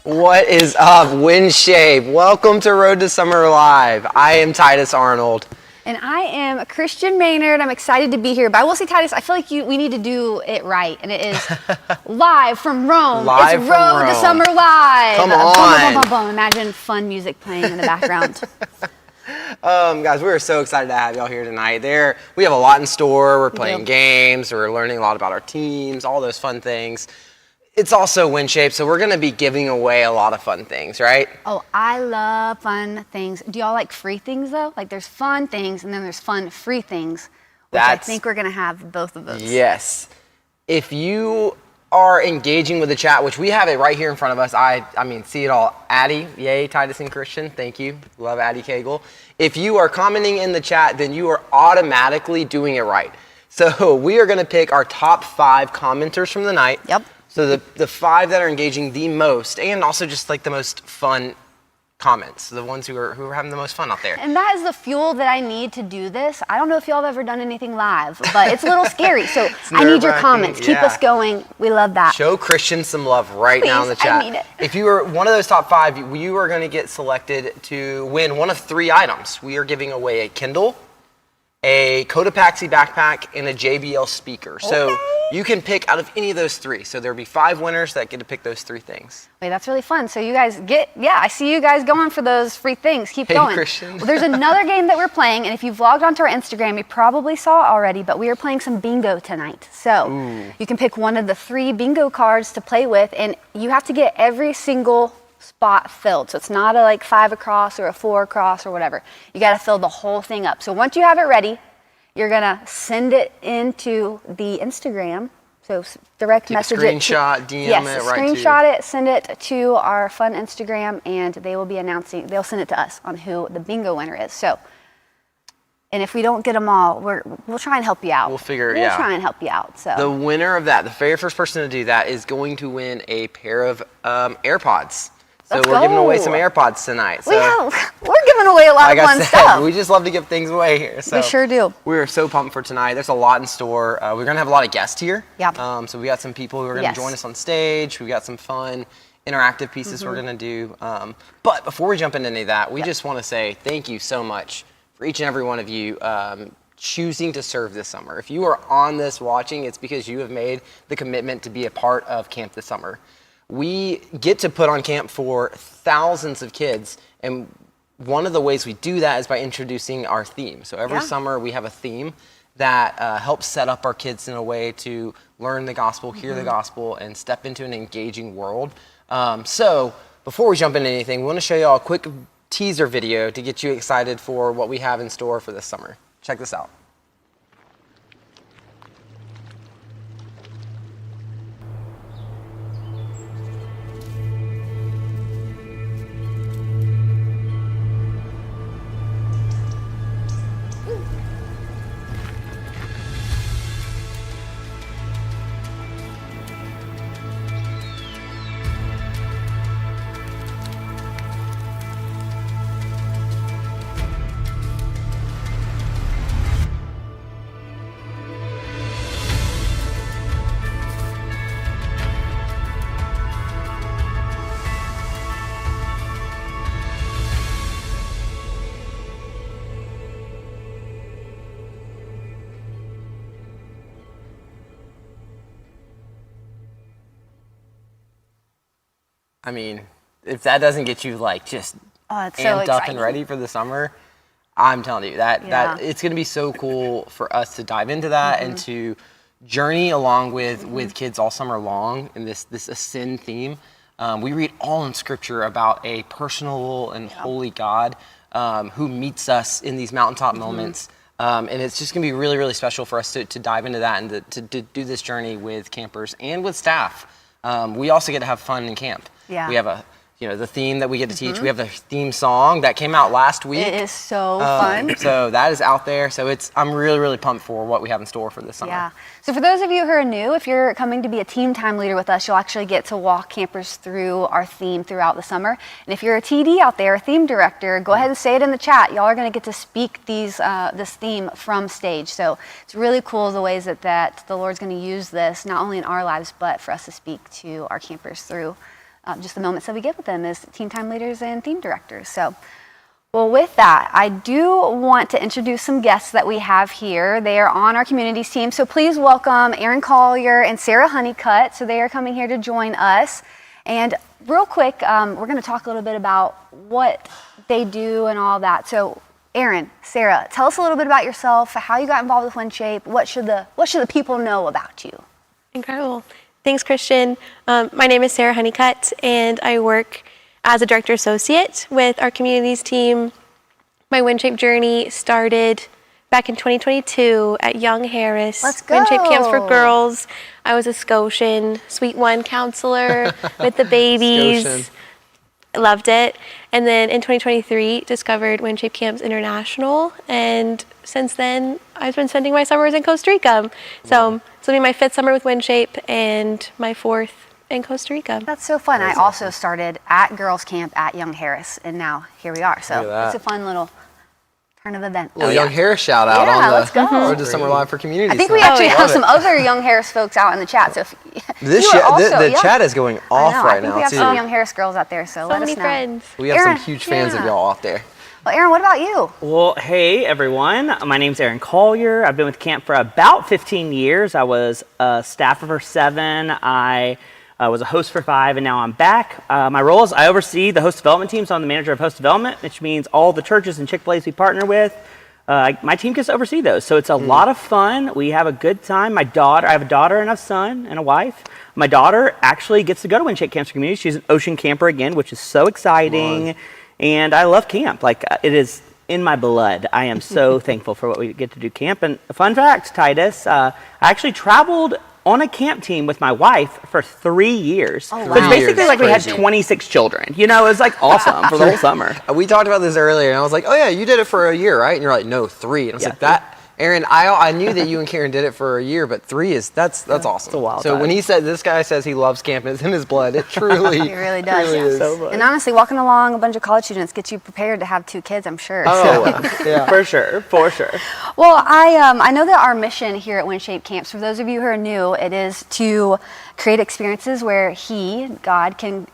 What is up, WinShape? Welcome to Road to Summer Live. I am Titus Arnold. And I am Christian Maynard. I'm excited to be here. But I will say, Titus, I feel like we need to do it right. And it is live from Rome. Live it's from Road Rome. to Summer Live. Come Boom, on. boom, boom, boom. Imagine fun music playing in the background. Guys, we're so excited to have y'all here tonight. We have a lot in store. We're playing games. We're learning a lot about our teams, all those fun things. It's also WinShape, so we're going to be giving away a lot of fun things, right? Oh, I love fun things. Do y'all like free things, though? Like, there's fun things, and then there's fun free things, which I think we're going to have both of those. Yes. If you are engaging with the chat, which we have it right here in front of us, I mean, see it all. Addie, yay, Titus and Christian, thank you. Love Addie Cagle. If you are commenting in the chat, then you are automatically doing it right. So we are going to pick our top 5 commenters from the night. Yep. So the 5 that are engaging the most, and also just like the most fun comments, the ones who are having the most fun out there. And that is the fuel that I need to do this. I don't know if y'all have ever done anything live, but it's a little scary. So I need your comments. Keep us going. We love that. Show Christian some love right now in the chat. I need it. If you were one of those top 5, you are going to get selected to win one of 3 items. We are giving away a Kindle, a Cotopaxi backpack, and a JBL speaker. So you can pick out of any of those 3. So there'll be 5 winners that get to pick those 3 things. Wait, that's really fun. So you guys I see you guys going for those free things. Keep going. Christian. Well, there's another game that we're playing, and if you've logged onto our Instagram, you probably saw it already, but we are playing some bingo tonight. So you can pick one of the 3 bingo cards to play with, and you have to get every single spot filled. So it's not a 5 across or a 4 across or whatever. You got to fill the whole thing up. So once you have it ready, you're going to send it into the Instagram. So direct message it. Screenshot, DM it right to you. Screenshot it, send it to our fun Instagram, and they will be they'll send it to us on who the bingo winner is. So, and if we don't get them all, we'll try and help you out. We'll try and help you out. So the winner of that, the very first person to do that, is going to win a pair of AirPods. So we're giving away some AirPods tonight. So we're giving away a lot of fun stuff. We just love to give things away here. So we sure do. We are so pumped for tonight. There's a lot in store. We're going to have a lot of guests here. Yeah. So we got some people who are going to join us on stage. We got some fun interactive pieces we're going to do. But before we jump into any of that, we just want to say thank you so much for each and every one of you choosing to serve this summer. If you are on this watching, it's because you have made the commitment to be a part of camp this summer. We get to put on camp for thousands of kids, and one of the ways we do that is by introducing our theme. So every summer we have a theme that helps set up our kids in a way to learn the gospel, hear the gospel, and step into an engaging world. So before we jump into anything, we want to show you all a quick teaser video to get you excited for what we have in store for this summer. Check this out. I mean, if that doesn't get you just amped up and ready for the summer, I'm telling you that it's going to be so cool for us to dive into that and to journey along with kids all summer long in this ascend theme. We read all in Scripture about a personal and holy God who meets us in these mountaintop moments. And it's just going to be really, really special for us to dive into that and to do this journey with campers and with staff. We also get to have fun in camp. Yeah. We have the theme that we get to teach. We have the theme song that came out last week. It is so fun. So that is out there. So I'm really, really pumped for what we have in store for this summer. Yeah. So for those of you who are new, if you're coming to be a team time leader with us, you'll actually get to walk campers through our theme throughout the summer. And if you're a TD out there, a theme director, go ahead and say it in the chat. Y'all are going to get to speak this theme from stage. So it's really cool the ways that the Lord's going to use this, not only in our lives, but for us to speak to our campers through just the moments that we get with them as team time leaders and theme directors. So, well, with that, I do want to introduce some guests that we have here. They are on our communities team. So please welcome Aaron Collier and Sarah Honeycutt. So they are coming here to join us. And real quick, we're going to talk a little bit about what they do and all that. So Aaron, Sarah, tell us a little bit about yourself, how you got involved with WinShape. What should the people know about you? Incredible. Thanks, Christian. My name is Sarah Honeycutt, and I work as a director associate with our communities team. My WinShape journey started back in 2022 at Young Harris. Let's go. WinShape Camps for Girls. I was a Scotian, Sweet One counselor with the babies. Scotian. Loved it. And then in 2023, discovered WinShape Camps International. And since then, I've been spending my summers in Costa Rica. So this will be my 5th summer with WinShape and my 4th in Costa Rica. That's so fun. I also started at girls camp at Young Harris, and now here we are. So it's a fun little turn of events. Young Harris shout out Yeah, on let's go. or the Summer Live for Communities. I think we tonight. actually have Love some it. other Young Harris folks out in the chat. So if The chat is going off I right think now we have too. some Young Harris girls out there. So let us many know. friends. We have Aaron, some huge fans of yeah. y'all out there. Well, Aaron, what about you? Well, hey everyone. My name's Aaron Collier. I've been with camp for about 15 years. I was a staffer for 7. I was a host for 5, and now I'm back. My role is I oversee the host development team, so I'm the manager of host development, which means all the churches and Chick-fil-A's we partner with. My team gets to oversee those, so it's a lot of fun. We have a good time. I have a daughter and a son and a wife. My daughter actually gets to go to WinShape Camps for Communities. She's an ocean camper again, which is so exciting. And I love camp. Like, it is in my blood. I am so thankful for what we get to do camp. And a fun fact, Titus, I actually traveled on a camp team with my wife for 3 years. Oh, So wow. it's basically like we had Crazy. 26 children. You know, it was like awesome for the whole summer. We talked about this earlier, and I was like, "Oh yeah, you did it for a year, right?" And you're like, "No, 3." And I was Yeah. like, "That, Aaron, I knew that you and Karen did it for a year, but 3 is that's awesome." It's a wild So time. when he said this guy says he loves camp, it's in his blood. It truly, It really does. truly is. So fun. And honestly, walking along a bunch of college students gets you prepared to have 2 kids, I'm sure. Oh yeah. For sure, for sure. Well, I know that our mission here at WinShape Camps, for those of you who are new, it is to create experiences where God, can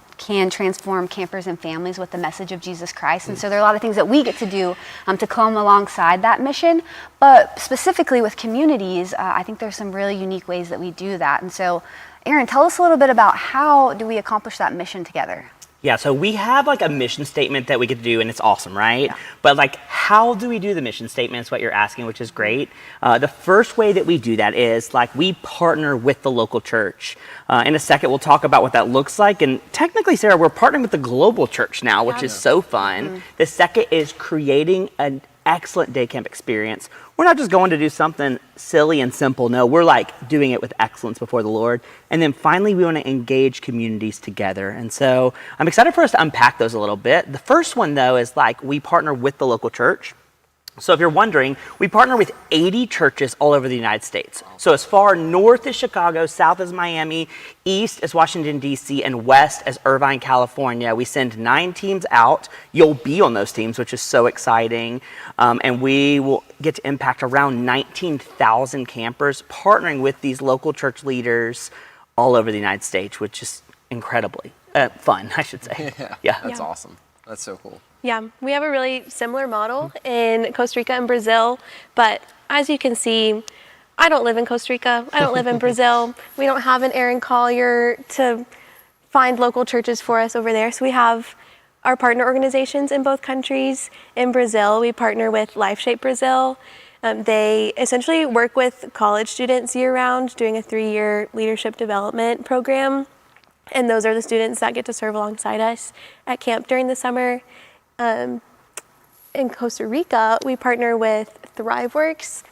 transform campers and families with the message of Jesus Christ. And so there are a lot of things that we get to do to come alongside that mission. But specifically with communities, I think there's some really unique ways that we do that. And so, Aaron, tell us a little bit about how do we accomplish that mission together? Yeah, so we have like a mission statement that we get to do, and it's awesome, right? But like, how do we do the mission statement is what you're asking, which is great. The first way that we do that is like we partner with the local church. In a second, we'll talk about what that looks like. And technically, Sarah, we're partnering with the global church now, which is so fun. The second is creating an excellent day camp experience. We're not just going to do something silly and simple. No, we're like doing it with excellence before the Lord. And then finally, we want to engage communities together. And so I'm excited for us to unpack those a little bit. The first one, though, is like we partner with the local church. So if you're wondering, we partner with 80 churches all over the United States. So as far north as Chicago, south as Miami, east as Washington, D.C., and west as Irvine, California. We send 9 teams out. You'll be on those teams, which is so exciting. And we will get to impact around 19,000 campers partnering with these local church leaders all over the United States, which is incredibly fun, I should say. Yeah. That's awesome. That's so cool. Yeah, we have a really similar model in Costa Rica and Brazil, but as you can see, I don't live in Costa Rica. I don't live in Brazil. We don't have an Aaron Collier to find local churches for us over there. So we have our partner organizations in both countries. In Brazil, we partner with LifeShape Brazil. They essentially work with college students year-round, doing a 3-year leadership development program. And those are the students that get to serve alongside us at camp during the summer. In Costa Rica, we partner with ThriveWorks.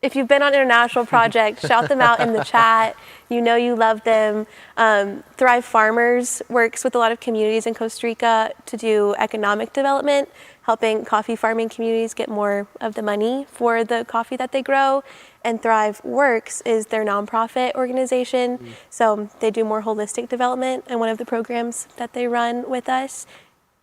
If you've been on international projects, shout them out in the chat. You know you love them. Thrive Farmers works with a lot of communities in Costa Rica to do economic development, helping coffee farming communities get more of the money for the coffee that they grow. And Thrive Works is their nonprofit organization. So they do more holistic development. And one of the programs that they run with us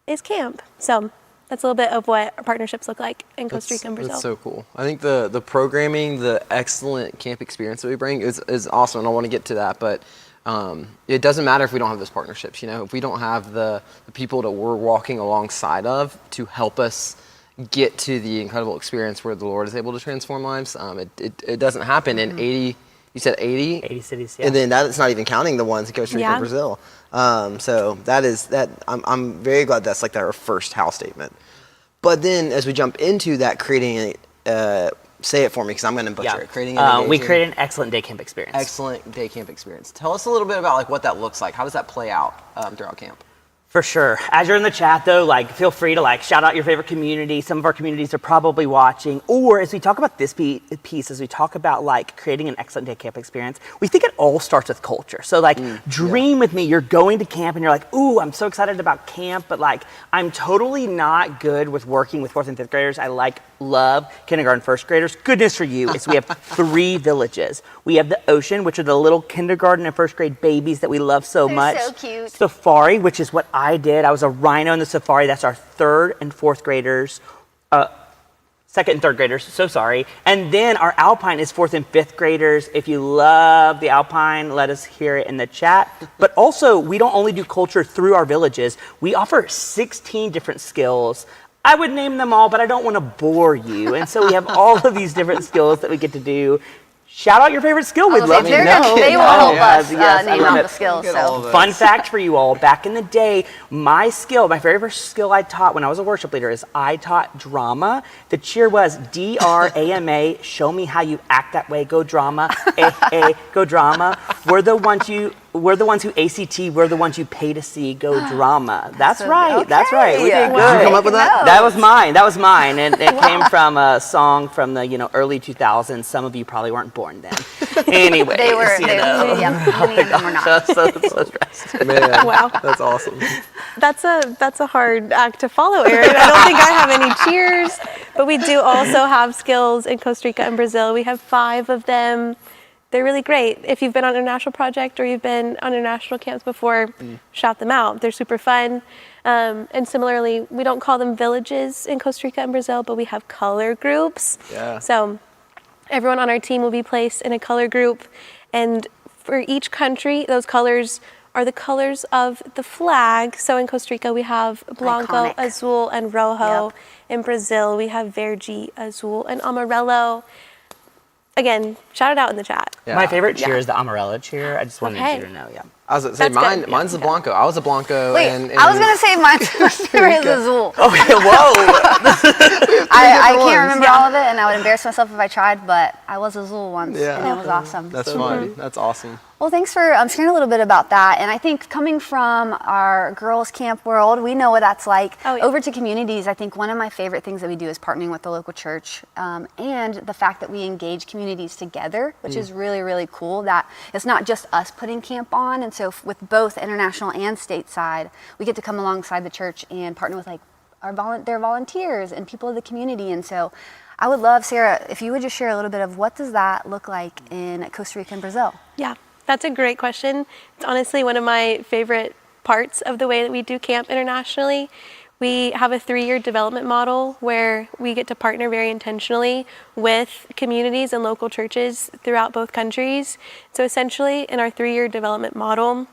is camp. So that's a little bit of what our partnerships look like in Costa Rica and Brazil. That's so cool. I think the programming, the excellent camp experience that we bring is awesome, and I want to get to that. But it doesn't matter if we don't have those partnerships. If we don't have the people that we're walking alongside of to help us get to the incredible experience where the Lord is able to transform lives, it doesn't happen in 80. You said 80? 80 cities, yeah. And then that's not even counting the ones in Costa Rica and Brazil. So I'm very glad that's like our first house statement. But then as we jump into that, creating say it for me because I'm going to butcher it. We create an excellent day camp experience. Excellent day camp experience. Tell us a little bit about like what that looks like. How does that play out throughout camp? For sure. As you're in the chat though, feel free to shout out your favorite community. Some of our communities are probably watching. Or as we talk about this piece, as we talk about creating an excellent day camp experience, we think it all starts with culture. So dream with me, you're going to camp and you're like, ooh, I'm so excited about camp, but I'm totally not good with working with 4th and 5th graders. I love kindergarten, 1st graders. Goodness for you is we have 3 villages. We have the ocean, which are the little kindergarten and 1st grade babies that we love so much. They're so cute. Safari, which is what I did. I was a rhino in the safari. That's our 3rd and 4th graders. 2nd and 3rd graders, so sorry. And then our alpine is 4th and 5th graders. If you love the alpine, let us hear it in the chat. But also, we don't only do culture through our villages. We offer 16 different skills. I would name them all, but I don't want to bore you. And so we have all of these different skills that we get to do. Shout out your favorite skill. We'd love to know. They will help us name out the skills. Fun fact for you all, back in the day, my very first skill I taught when I was a worship leader is I taught drama. The cheer was DRAMA, show me how you act that way, go drama, go drama. We're the ones who ACT, we're the ones you pay to see, go drama. That's right, okay. That's right. We did good. Did you come up with that? That was mine. And it came from a song from the early 2000s. Some of you probably weren't born then. Anyway, Many of them were not. So stressed. Man, Wow. that's awesome. That's a hard act to follow, Aaron. I don't think I have any cheers, but we do also have skills in Costa Rica and Brazil. We have 5 of them. They're really great. If you've been on an international project or you've been on international camps before, shout them out. They're super fun. And similarly, we don't call them villages in Costa Rica and Brazil, but we have color groups. Yeah. So everyone on our team will be placed in a color group. And for each country, those colors are the colors of the flag. So in Costa Rica, we have Blanco, Iconic. Azul, and Rojo. Yep. In Brazil, we have Verde, Azul, and Amarelo. Again, shout it out in the chat. Yeah. My favorite cheer is the Amarella cheer. I just wanted you to know, I was going to say, That's good. mine's the Blanco. I was a Blanco. Wait, and I was going to say my favorite is Azul. Okay, whoa. I can't remember all of it, and I would embarrass myself if I tried, but I was Azul once, and it was awesome. That's fun. That's awesome. Well, thanks for sharing a little bit about that. And I think coming from our girls' camp world, we know what that's like. Oh, yeah. Over to communities, I think one of my favorite things that we do is partnering with the local church, and the fact that we engage communities together, which is really, really cool. That it's not just us putting camp on. And so with both international and stateside, we get to come alongside the church and partner with their volunteers and people of the community. And so I would love, Sarah, if you would just share a little bit of what does that look like in Costa Rica and Brazil? Yeah, that's a great question. It's honestly one of my favorite parts of the way that we do camp internationally. We have a 3-year development model where we get to partner very intentionally with communities and local churches throughout both countries. So essentially, in our 3-year development model,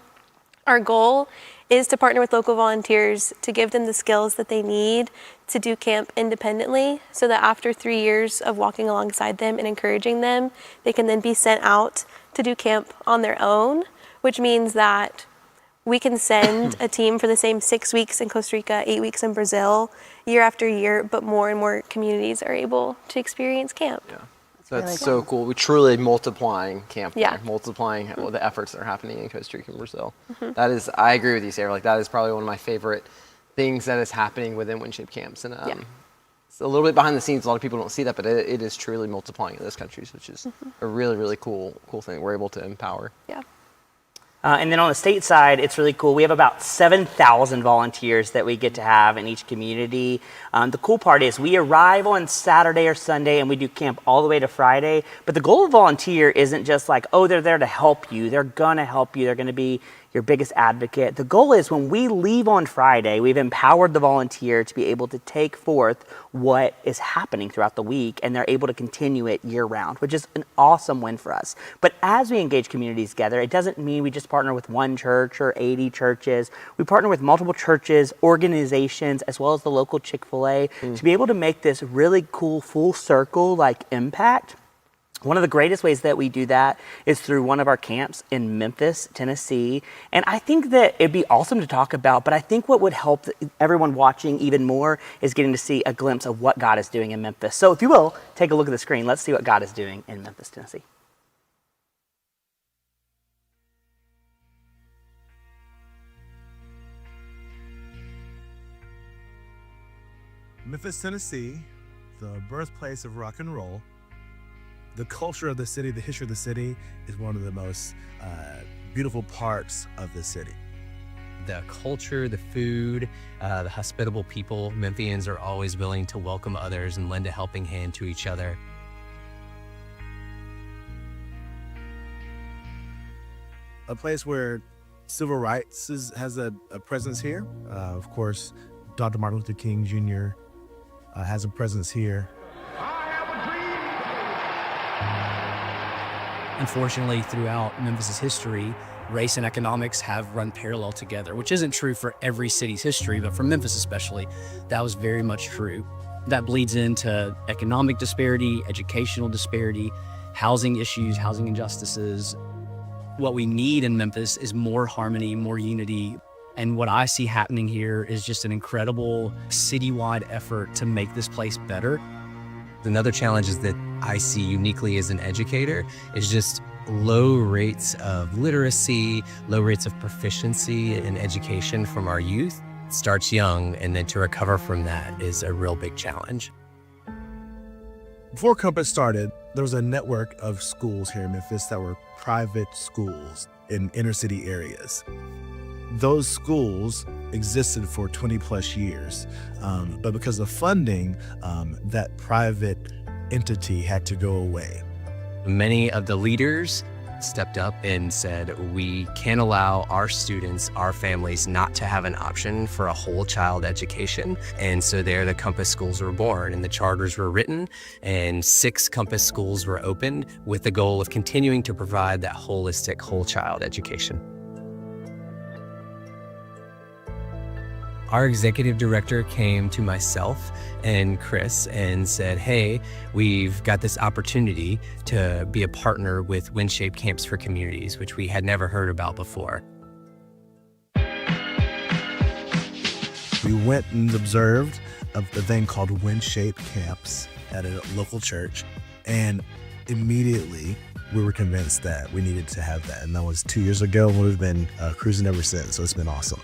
our goal is to partner with local volunteers to give them the skills that they need to do camp independently, so that after 3 years of walking alongside them and encouraging them, they can then be sent out to do camp on their own, which means that we can send a team for the same 6 weeks in Costa Rica, 8 weeks in Brazil, year after year, but more and more communities are able to experience camp. Yeah. That's so cool. We're truly multiplying camp there, multiplying the efforts that are happening in Costa Rica and Brazil. That is, I agree with you, Sarah. That is probably one of my favorite things that is happening within Winship camps. And it's a little bit behind the scenes. A lot of people don't see that, but it is truly multiplying in those countries, which is a really, really cool thing. We're able to empower. Yeah. And then on the state side, it's really cool. We have about 7,000 volunteers that we get to have in each community. The cool part is we arrive on Saturday or Sunday and we do camp all the way to Friday. But the goal of volunteer isn't just they're there to help you. They're going to help you. They're going to be your biggest advocate. The goal is when we leave on Friday, we've empowered the volunteer to be able to take forth what is happening throughout the week, and they're able to continue it year round, which is an awesome win for us. But as we engage communities together, it doesn't mean we just partner with one church or 80 churches. We partner with multiple churches, organizations, as well as the local Chick-fil-A to be able to make this really cool full circle like impact. One of the greatest ways that we do that is through one of our camps in Memphis, Tennessee. And I think that it'd be awesome to talk about, but I think what would help everyone watching even more is getting to see a glimpse of what God is doing in Memphis. So if you will, take a look at the screen. Let's see what God is doing in Memphis, Tennessee. Memphis, Tennessee, the birthplace of rock and roll. The culture of the city, the history of the city is one of the most beautiful parts of the city. The culture, the food, the hospitable people. Memphians are always willing to welcome others and lend a helping hand to each other. A place where civil rights has a presence here. Of course, Dr. Martin Luther King Jr. Has a presence here. Unfortunately, throughout Memphis' history, race and economics have run parallel together, which isn't true for every city's history, but for Memphis especially, that was very much true. That bleeds into economic disparity, educational disparity, housing issues, housing injustices. What we need in Memphis is more harmony, more unity. And what I see happening here is just an incredible citywide effort to make this place better. Another challenge is that I see uniquely as an educator is just low rates of literacy, low rates of proficiency in education from our youth. It starts young, and then to recover from that is a real big challenge. Before Compass started, there was a network of schools here in Memphis that were private schools in inner city areas. Those schools existed for 20 plus years, but because of funding, that private entity had to go away. Many of the leaders stepped up and said, we can't allow our students, our families, not to have an option for a whole child education. And so there the Compass schools were born, and the charters were written, and 6 Compass schools were opened with the goal of continuing to provide that holistic whole child education. Our executive director came to myself and Chris and said, hey, we've got this opportunity to be a partner with WinShape Camps for Communities, which we had never heard about before. We went and observed a thing called WinShape Camps at a local church, and immediately we were convinced that we needed to have that. And that was 2 years ago, and we've been cruising ever since, so it's been awesome.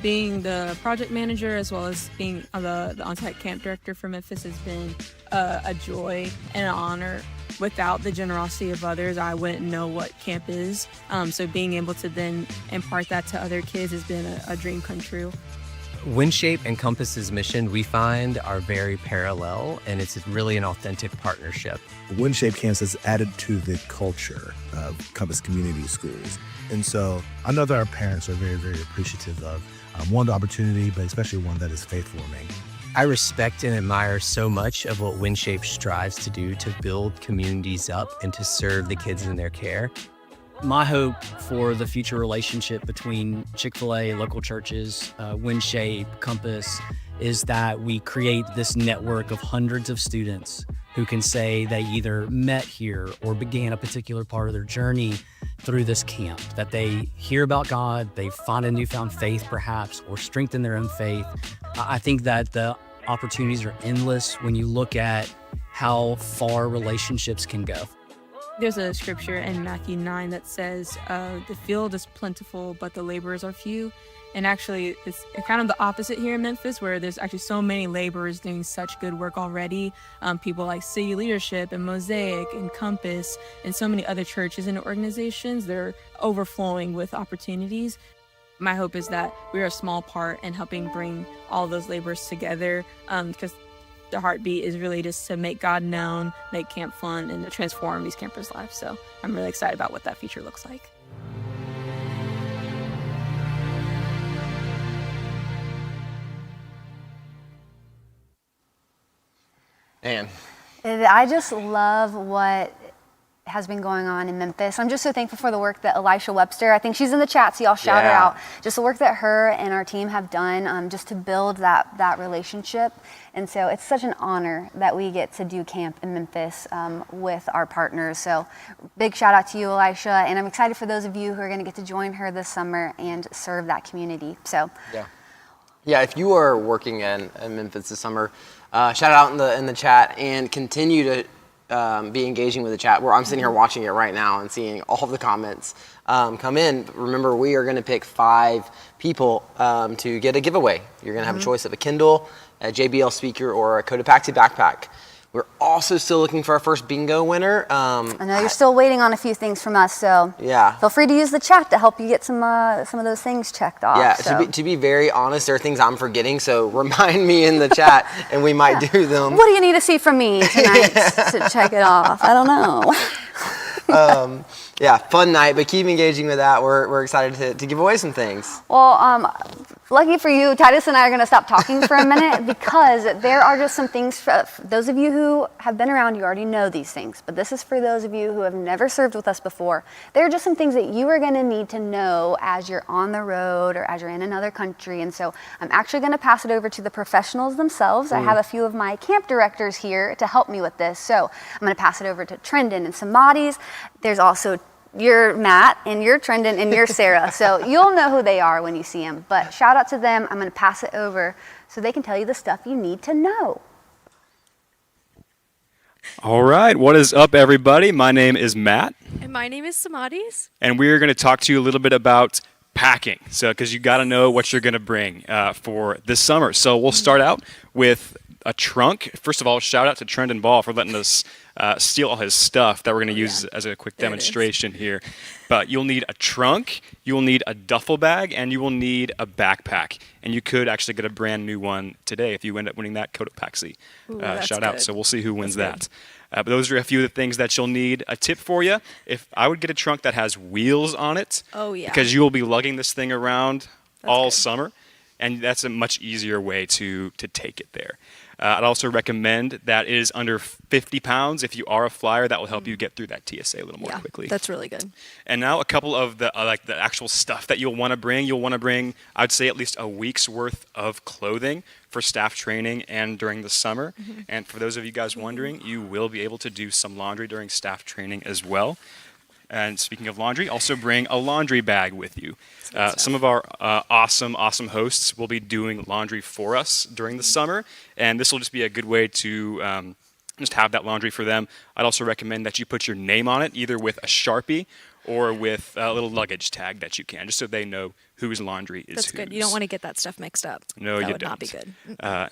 Being the project manager as well as being the on-site camp director for Memphis has been a joy and an honor. Without the generosity of others, I wouldn't know what camp is. So being able to then impart that to other kids has been a dream come true. WinShape and Compass's mission, we find, are very parallel, and it's really an authentic partnership. WinShape Camps has added to the culture of Compass Community Schools. And so I know that our parents are very, very appreciative of one, the opportunity, but especially one that is faith-forming. I respect and admire so much of what WinShape strives to do to build communities up and to serve the kids in their care. My hope for the future relationship between Chick-fil-A, local churches, WinShape, Compass, is that we create this network of hundreds of students who can say they either met here or began a particular part of their journey through this camp, that they hear about God, they find a newfound faith perhaps, or strengthen their own faith. I think that the opportunities are endless when you look at how far relationships can go. There's a scripture in Matthew 9 that says, the field is plentiful, but the laborers are few. And actually, it's kind of the opposite here in Memphis, where there's actually so many laborers doing such good work already. People like City Leadership and Mosaic and Compass and so many other churches and organizations, they're overflowing with opportunities. My hope is that we're a small part in helping bring all those laborers together, because the heartbeat is really just to make God known, make camp fun, and to transform these campers' lives. So I'm really excited about what that future looks like. Man, I just love what has been going on in Memphis. I'm just so thankful for the work that Elisha Webster, I think she's in the chat, so y'all shout her Yeah. out. Just the work that her and our team have done just to build that relationship. And so it's such an honor that we get to do camp in Memphis with our partners. So big shout out to you, Elisha. And I'm excited for those of you who are going to get to join her this summer and serve that community. So yeah, if you are working in Memphis this summer, shout out in the chat and continue to be engaging with the chat. Where I'm sitting here watching it right now and seeing all of the comments come in. Remember, we are going to pick 5 people to get a giveaway. You're going to have a choice of a Kindle, a JBL speaker, or a Cotopaxi backpack. We're also still looking for our first bingo winner. I know you're still waiting on a few things from us, so Yeah. feel free to use the chat to help you get some of those things checked off. Yeah, so. to be very honest, there are things I'm forgetting, so remind me in the chat, and we might do them. What do you need to see from me tonight to check it off? I don't know. Yeah, fun night, but keep engaging with that. We're excited to give away some things. Well, lucky for you, Titus and I are going to stop talking for a minute because there are just some things. For those of you who have been around, you already know these things, but this is for those of you who have never served with us before. There are just some things that you are going to need to know as you're on the road or as you're in another country. And so I'm actually going to pass it over to the professionals themselves. I have a few of my camp directors here to help me with this. So I'm going to pass it over to Trendon and Samadis. There's also you're Matt, and you're Trendon, and you're Sarah. So you'll know who they are when you see them. But shout out to them. I'm going to pass it over so they can tell you the stuff you need to know. All right. What is up, everybody? My name is Matt. And my name is Samadis. And we're going to talk to you a little bit about packing. So, because you got to know what you're going to bring for this summer. So we'll start out with a trunk. First of all, shout out to Trendon Ball for letting us steal all his stuff that we're going to use as a quick demonstration here. But you'll need a trunk, you will need a duffel bag, and you will need a backpack. And you could actually get a brand new one today if you end up winning that Cotopaxi shout out. So we'll see who wins that. But those are a few of the things that you'll need. A tip for you, if I would get a trunk that has wheels on it. Oh, yeah. Because you will be lugging this thing around all summer. And that's a much easier way to take it there. I'd also recommend that it is under 50 pounds. If you are a flyer, that will help you get through that TSA a little more quickly. That's really good. And now a couple of the the actual stuff that you'll want to bring. You'll want to bring, I'd say, at least a week's worth of clothing for staff training and during the summer. And for those of you guys wondering, you will be able to do some laundry during staff training as well. And speaking of laundry, also bring a laundry bag with you. Some of our awesome hosts will be doing laundry for us during the summer, and this will just be a good way to just have that laundry for them. I'd also recommend that you put your name on it, either with a Sharpie or with a little luggage tag that you can, just so they know whose laundry is That's whose. good. You don't want to get that stuff mixed up. No, that you would don't. not be good.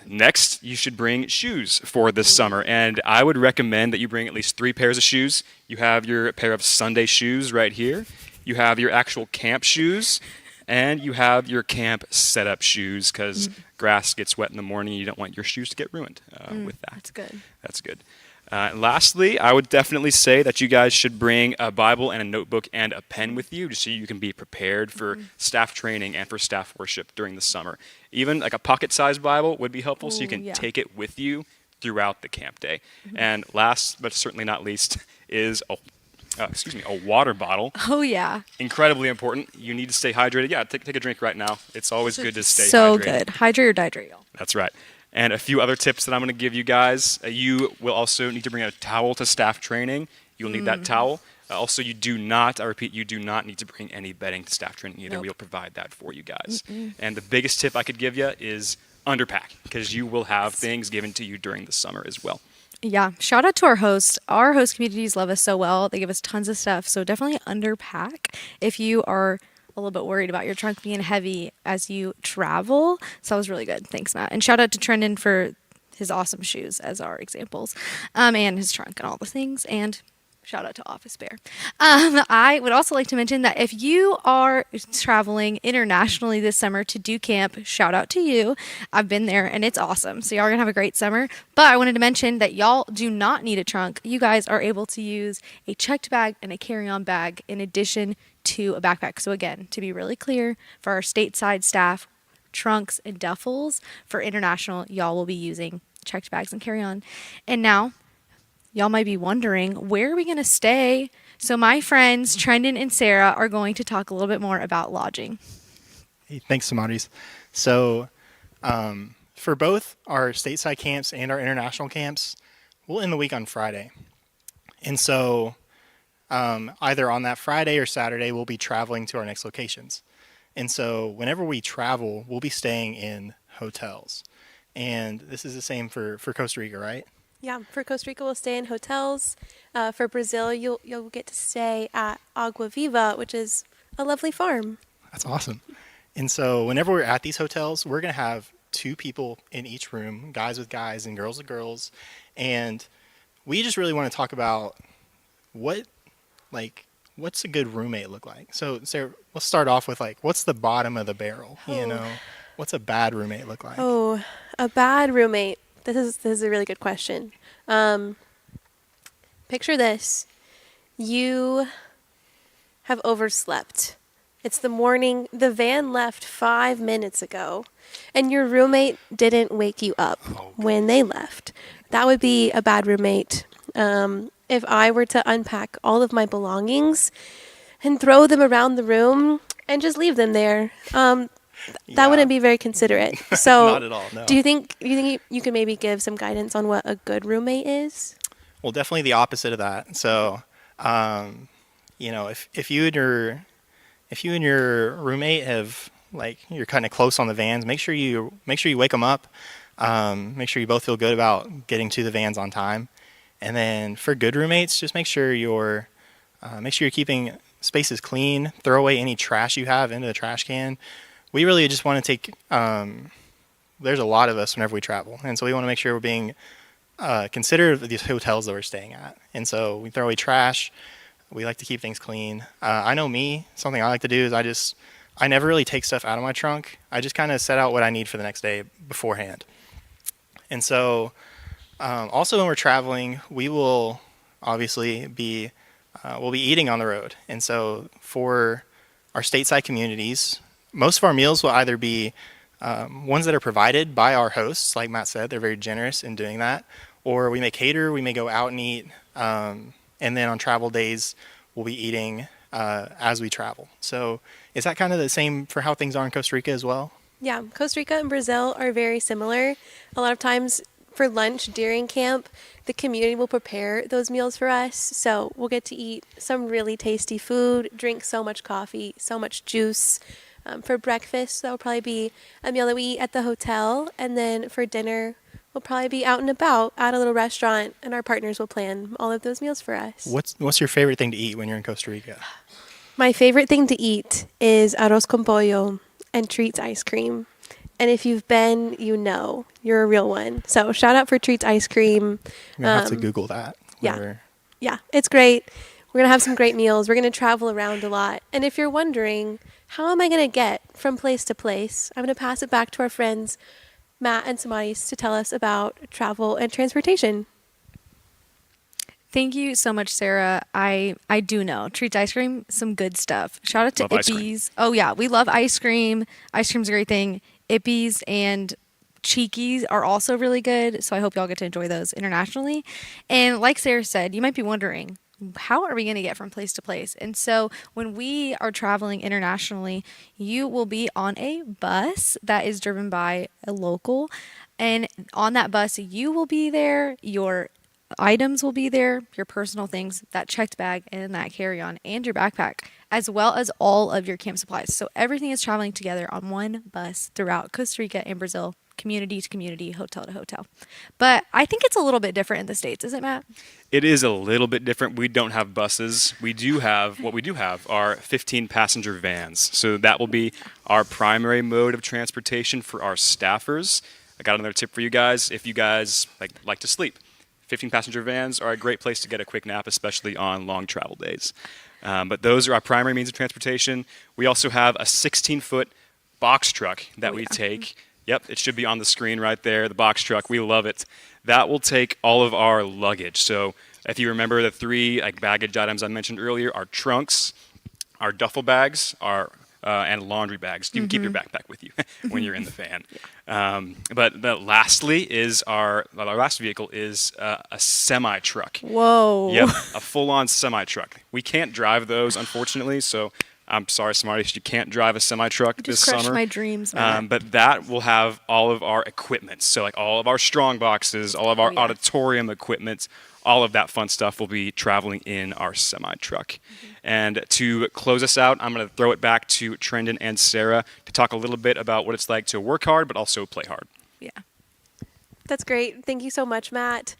Next, you should bring shoes for this summer, and I would recommend that you bring at least 3 pairs of shoes. You have your pair of Sunday shoes right here. You have your actual camp shoes, and you have your camp setup shoes because grass gets wet in the morning. You don't want your shoes to get ruined with that. That's good. That's good. Lastly, I would definitely say that you guys should bring a Bible and a notebook and a pen with you just so you can be prepared for staff training and for staff worship during the summer. Even like a pocket-sized Bible would be helpful so you can take it with you throughout the camp day. And last but certainly not least is a water bottle. Oh, yeah. Incredibly important. You need to stay hydrated. Yeah, take a drink right now. It's always good to stay hydrated. So good. Hydrate or dihydrate, y'all. That's right. And a few other tips that I'm going to give you guys. You will also need to bring a towel to staff training. You'll need that towel. Also, you do not, I repeat, you do not need to bring any bedding to staff training either. Nope. We'll provide that for you guys. And the biggest tip I could give you is underpack, because you will have things given to you during the summer as well. Yeah. Shout out to our hosts. Our host communities love us so well. They give us tons of stuff. So definitely underpack if you are a little bit worried about your trunk being heavy as you travel. So that was really good. Thanks, Matt. And shout out to Trendon for his awesome shoes as our examples, and his trunk and all the things. And shout out to Office Bear. I would also like to mention that if you are traveling internationally this summer to do camp, shout out to you. I've been there and it's awesome. So y'all are gonna have a great summer. But I wanted to mention that y'all do not need a trunk. You guys are able to use a checked bag and a carry-on bag in addition to a backpack. So again, to be really clear, for our stateside staff, trunks and duffels. For international, y'all will be using checked bags and carry-on. And now, y'all might be wondering, where are we going to stay? So my friends, Trendon and Sarah, are going to talk a little bit more about lodging. Hey, thanks, Samaris. So for both our stateside camps and our international camps, we'll end the week on Friday. And so either on that Friday or Saturday, we'll be traveling to our next locations. And so whenever we travel, we'll be staying in hotels. And this is the same for Costa Rica, right? Yeah, for Costa Rica, we'll stay in hotels. For Brazil, you'll get to stay at Agua Viva, which is a lovely farm. That's awesome. And so whenever we're at these hotels, we're going to have 2 people in each room, guys with guys and girls with girls. And we just really want to talk about what's a good roommate look like? So Sarah, let's start off with what's the bottom of the barrel? You know, what's a bad roommate look like? Oh, a bad roommate. This is a really good question. Picture this. You have overslept. It's the morning. The van left 5 minutes ago, and your roommate didn't wake you up when they left. That would be a bad roommate. If I were to unpack all of my belongings and throw them around the room and just leave them there, that wouldn't be very considerate. So, Not at all, no. Do you think you can maybe give some guidance on what a good roommate is? Well, definitely the opposite of that. So, if you and your roommate have you're kind of close on the vans, make sure you wake them up. Make sure you both feel good about getting to the vans on time. And then for good roommates, just make sure you're keeping spaces clean. Throw away any trash you have into the trash can. We really just want to take. There's a lot of us whenever we travel, and so we want to make sure we're being considerate of these hotels that we're staying at. And so we throw away trash. We like to keep things clean. I know something I like to do is I never really take stuff out of my trunk. I just kind of set out what I need for the next day beforehand. And so also when we're traveling, we will obviously we'll be eating on the road. And so for our stateside communities, most of our meals will either be ones that are provided by our hosts. Like Matt said, they're very generous in doing that. Or we may cater, we may go out and eat. And then on travel days, we'll be eating as we travel. So is that kind of the same for how things are in Costa Rica as well? Yeah, Costa Rica and Brazil are very similar. A lot of times for lunch during camp, the community will prepare those meals for us. So we'll get to eat some really tasty food, drink so much coffee, so much juice. For breakfast, that will probably be a meal that we eat at the hotel. And then for dinner, we'll probably be out and about at a little restaurant, and our partners will plan all of those meals for us. What's your favorite thing to eat when you're in Costa Rica? My favorite thing to eat is arroz con pollo and Treats ice cream. And if you've been, you know, you're a real one. So shout out for Treats ice cream. I'm going to have to Google that. Yeah, it's great. We're going to have some great meals. We're going to travel around a lot. And if you're wondering, how am I going to get from place to place? I'm going to pass it back to our friends, Matt and Samaris, to tell us about travel and transportation. Thank you so much, Sarah. I do know. Treats ice cream, some good stuff. Shout out to Ippies. Oh, yeah. We love ice cream. Ice cream's a great thing. Ippies and Cheekies are also really good. So I hope y'all get to enjoy those internationally. And like Sarah said, you might be wondering, how are we going to get from place to place? And so when we are traveling internationally, you will be on a bus that is driven by a local. And on that bus, you will be there, your items will be there, your personal things, that checked bag and that carry-on and your backpack, as well as all of your camp supplies. So everything is traveling together on one bus throughout Costa Rica and Brazil, community to community, hotel to hotel. But I think it's a little bit different in the States, isn't it, Matt? It is a little bit different. We don't have buses. What we do have are 15-passenger vans. So that will be our primary mode of transportation for our staffers. I got another tip for you guys. If you guys like to sleep, 15-passenger vans are a great place to get a quick nap, especially on long travel days. But those are our primary means of transportation. We also have a 16-foot box truck that we take. Yep, it should be on the screen right there, the box truck. We love it. That will take all of our luggage. So if you remember the 3 baggage items I mentioned earlier, our trunks, our duffel bags, our and laundry bags. You can keep your backpack with you when you're in the van. But lastly is our last vehicle is a semi truck. Whoa. Yep, a full-on semi truck. We can't drive those, unfortunately, so I'm sorry, Smarties, you can't drive a semi truck this Just crushed summer. my dreams, man. But that will have all of our equipment. So like all of our strong boxes, all of our auditorium equipment, all of that fun stuff will be traveling in our semi truck. And to close us out, I'm going to throw it back to Trendon and Sarah to talk a little bit about what it's like to work hard, but also play hard. Yeah. That's great. Thank you so much, Matt.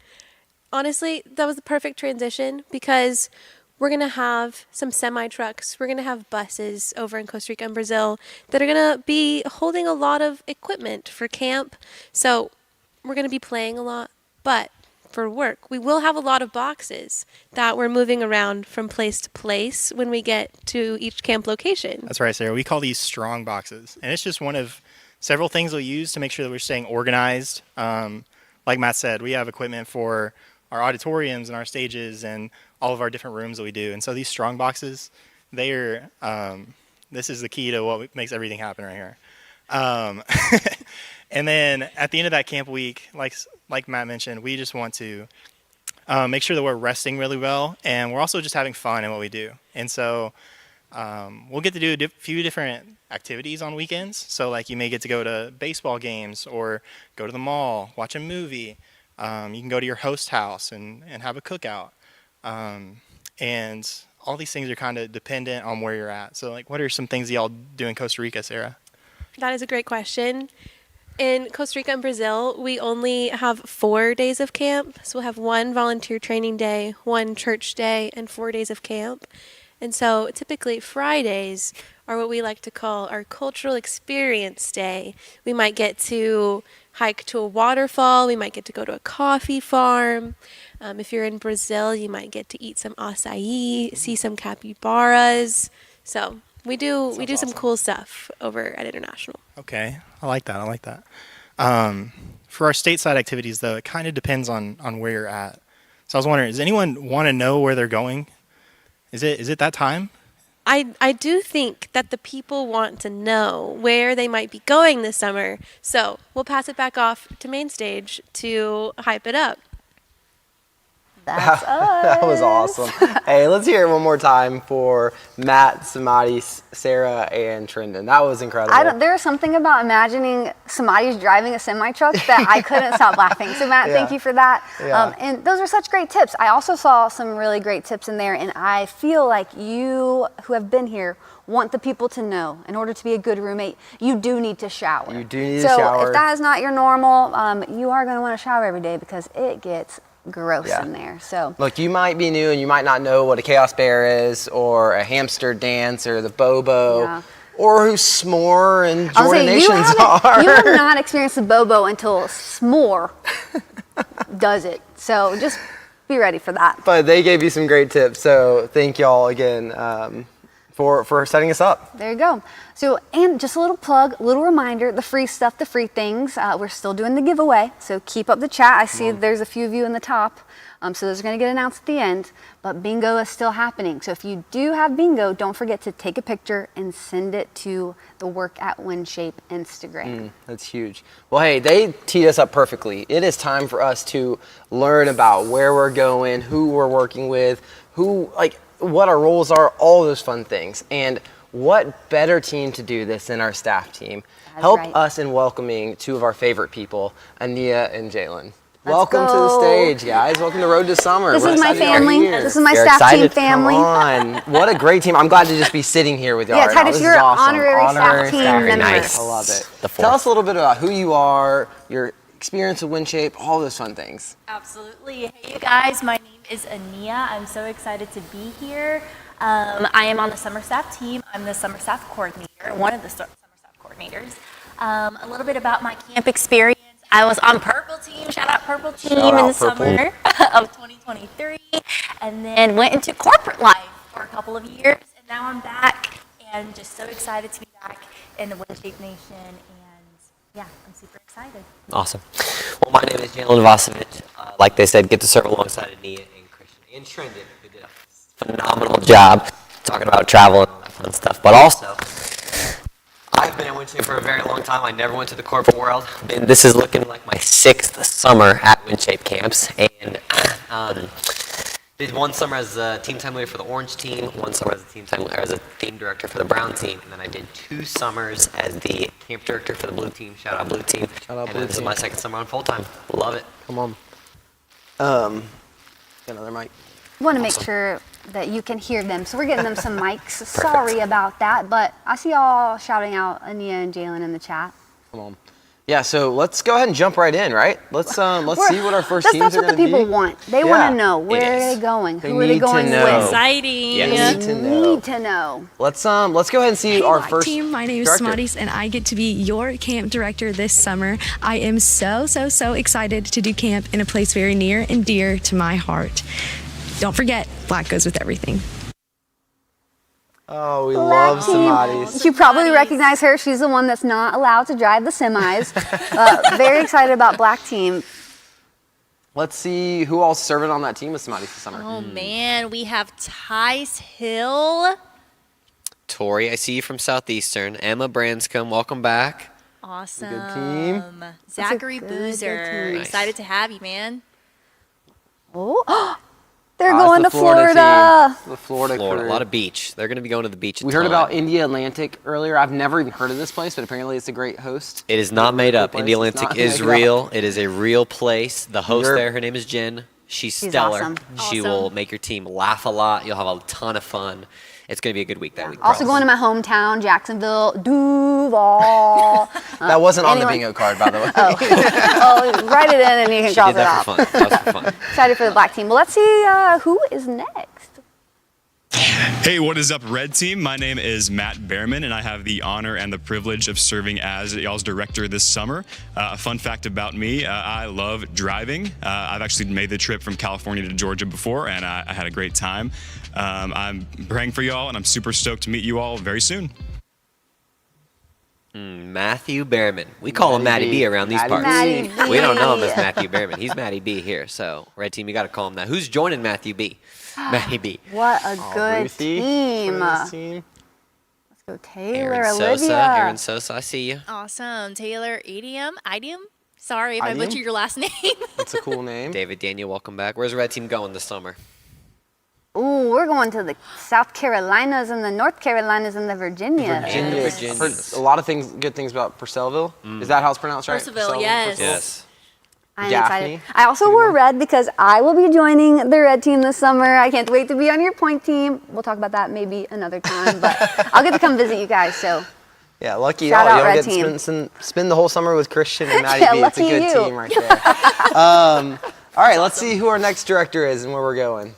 Honestly, that was the perfect transition because we're going to have some semi-trucks. We're going to have buses over in Costa Rica and Brazil that are going to be holding a lot of equipment for camp. So we're going to be playing a lot. But for work, we will have a lot of boxes that we're moving around from place to place when we get to each camp location. That's right, Sarah. We call these strong boxes. And it's just one of several things we'll use to make sure that we're staying organized. Like Matt said, we have equipment for our auditoriums and our stages and all of our different rooms that we do. And so these strong boxes, they are, this is the key to what makes everything happen right here. And then at the end of that camp week, like Matt mentioned, we just want to make sure that we're resting really well, and we're also just having fun in what we do. And so we'll get to do a few different activities on weekends. So like you may get to go to baseball games or go to the mall, watch a movie. You can go to your host house and have a cookout. And all these things are kind of dependent on where you're at. So like, what are some things y'all do in Costa Rica, Sarah? That is a great question. In Costa Rica and Brazil, we only have 4 days of camp. So we'll have 1 volunteer training day, 1 church day, and 4 days of camp. And so typically Fridays are what we like to call our cultural experience day. We might get to hike to a waterfall. We might get to go to a coffee farm. If you're in Brazil, you might get to eat some acai, see some capybaras. So we do some cool stuff over at International. Okay, I like that. For our stateside activities, though, it kind of depends on where you're at. So I was wondering, does anyone want to know where they're going? Is it that time? I do think that the people want to know where they might be going this summer. So we'll pass it back off to main stage to hype it up. That's us. That was awesome. Hey, let's hear it one more time for Matt, Samadi, Sarah, and Trendon. That was incredible. There's something about imagining somebody's driving a semi-truck that I couldn't stop laughing. So Matt, thank you for that. Yeah. And those are such great tips. I also saw some really great tips in there, and I feel like you who have been here want the people to know, in order to be a good roommate, you do need to shower. You do need to shower. So if that is not your normal, you are going to want to shower every day because it gets gross in there. So look, you might be new and you might not know what a chaos bear is or a hamster dance or the bobo or who s'more and Jordanations are. You have not experienced the bobo until s'more does it. So just be ready for that. But they gave you some great tips. So thank y'all again for setting us up. There you go. So, and just a little plug, a little reminder, the free stuff, the free things, we're still doing the giveaway. So keep up the chat. I see there's a few of you in the top. So those are going to get announced at the end. But bingo is still happening. So if you do have bingo, don't forget to take a picture and send it to the Work at WinShape Instagram. That's huge. Well, hey, they teed us up perfectly. It is time for us to learn about where we're going, who we're working with, what our roles are, all those fun things. And what better team to do this than our staff team? Help us in welcoming 2 of our favorite people, Ania and Jalen. Welcome to the stage, guys. Welcome to Road to Summer. This is my family. This is my staff team family. Come on. What a great team. I'm glad to just be sitting here with y'all right now. Titus, This you're is an awesome. honorary staff team member. Nice. I love it. Tell us a little bit about who you are, your experience with WinShape, all those fun things. Absolutely. Hey, you guys. My name is Ania. I'm so excited to be here. I am on the summer staff team. I'm the summer staff coordinator, one of the summer staff coordinators. A little bit about my camp experience. I was on Purple Team, shout out Purple Team in the summer of 2023, and then went into corporate life for a couple of years, and now I'm back, and just so excited to be back in the WinShape Nation, and yeah, I'm super excited. Awesome. Well, my name is Jalen Vasovic. Like they said, get to serve alongside Ania and Christian and Trendon, who did a phenomenal job talking about travel and all that fun stuff, but also I've been in Windshape for a very long time. I never went to the corporate world. This is looking like my 6th summer at Windshape camps, and did one summer as a team time leader for the orange team, one summer as a team director for the brown team, and then I did 2 summers as the camp director for the blue team. Shout out blue team. Shout out and blue this is team. my 2nd summer on full time. Love it. Come on. Got another mic. Want to make sure that you can hear them, so we're getting them some mics. Sorry about that, but I see y'all shouting out Ania and Jalen in the chat. Come on. Yeah, so let's go ahead and jump right in, right? Let's see what our first teams That's are what the going to be. people want. They want to know where are they going, who are they need to going know. with. Exciting. Yes. They need to know. Let's go ahead and see Hey, our Black first team. My name is director. Smarties, and I get to be your camp director this summer. I am so excited to do camp in a place very near and dear to my heart. Don't forget, Black goes with everything. Oh, we Black love team. Samaris. You probably recognize her. She's the one that's not allowed to drive the semis. Very excited about Black team. Let's see who all's serving on that team with Samaris this summer. Oh man, we have Tice Hill. Tori, I see you from Southeastern. Emma Branscombe, welcome back. Awesome. Good team. Zachary good Boozer. team. Nice. Excited to have you, man. Oh, they're It's going the to Florida. team. The Florida Florida, a crew. lot of beach. They're going to be going to the beach. We heard about India Atlantic earlier. I've never even heard of this place, but apparently it's a great host. It is not made up. Place. India It's Atlantic not is made up. real. It is a real place. The host You're- there, her name is Jen. She's She's stellar. awesome. She will make your team laugh a lot. You'll have a ton of fun. It's going to be a good week that week. Also going to my hometown, Jacksonville, Duval. That wasn't on the anyone- bingo card, by the way. Oh, write it in and you can She cross did it that off. for fun. That was for fun. Excited for the Black team. Well, let's see who is next. Hey, what is up, Red Team? My name is Matt Behrman, and I have the honor and the privilege of serving as y'all's director this summer. A fun fact about me, I love driving. I've actually made the trip from California to Georgia before, and I had a great time. I'm praying for y'all, and I'm super stoked to meet you all very soon. Matthew Behrman. We call him Matty Matty B. B around these Matty parts. Matty B. We don't know him as Matthew Behrman. He's Matty B here. So, Red Team, you got to call him that. Who's joining Matthew B? Matty B. What a good Ruthie team. for this team. Let's go Taylor, Aaron Olivia. Sosa. Aaron Sosa, I see you. Awesome. Taylor Idiom. Sorry if I Idiom? butchered your last name. That's a cool name. David Daniel, welcome back. Where's the Red Team going this summer? Ooh, we're going to the South Carolinas and the North Carolinas and the Virginia. Virginia. Virginia. Heard a lot of good things about Purcellville. Is that how it's pronounced, right? Purcellville, yes. Yes. I'm Daphne. excited. I also wore red because I will be joining the red team this summer. I can't wait to be on your point team. We'll talk about that maybe another time, but I'll get to come visit you guys. So Yeah, lucky Shout y'all. out Y'all Red get Team. to spend the whole summer with Christian and Maddie Yeah, B. It's a lucky good you. team right there. All right, let's see who our next director is and where we're going.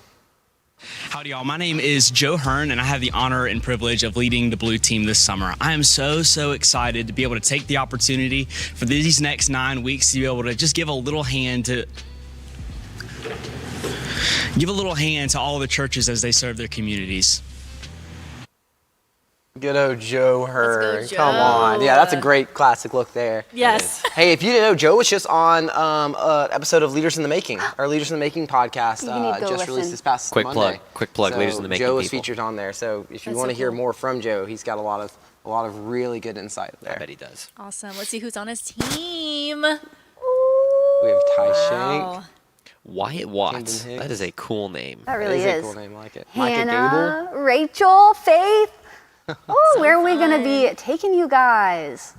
Howdy, y'all. My name is Joe Hearn, and I have the honor and privilege of leading the blue team this summer. I am so excited to be able to take the opportunity for these next 9 weeks to be able to just give a little hand to all the churches as they serve their communities. Good old Joe Hearn. Joe. Come on. Yeah, that's a great classic look there. Yes. Hey, if you didn't know, Joe was just on an episode of Leaders in the Making, our Leaders in the Making podcast, You need to go just released listen. this past Quick Monday. plug, So Leaders in the Making Joe was people. featured on there. So if you That's want to so hear cool. more from Joe, he's got a lot of really good insight there. I bet he does. Awesome. Let's see who's on his team. We have Ty Wow. Shank. Wyatt Watts. Camden Hicks. That is a cool name. that really That is. a cool name. I like it. Micah Hannah, Rachel, Faith. Oh, where are we going to be taking you guys?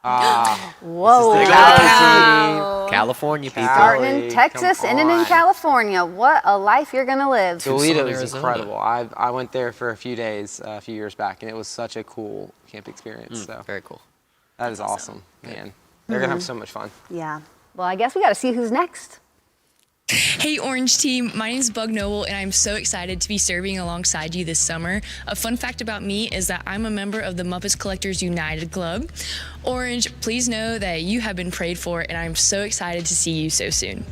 Whoa. This is the Cali team. California people. Starting in Golly, Texas, come ending in on. California. What a life you're going to live. Toledo is Arizona. incredible. I went there for a few days a few years back, and it was such a cool camp experience. So Very cool. that is awesome, man. They're gonna have so much fun. Yeah. Well, I guess we got to see who's next. Hey Orange Team, my name is Bug Noble and I'm so excited to be serving alongside you this summer. A fun fact about me is that I'm a member of the Muppets Collectors United Club. Orange, please know that you have been prayed for and I'm so excited to see you so soon.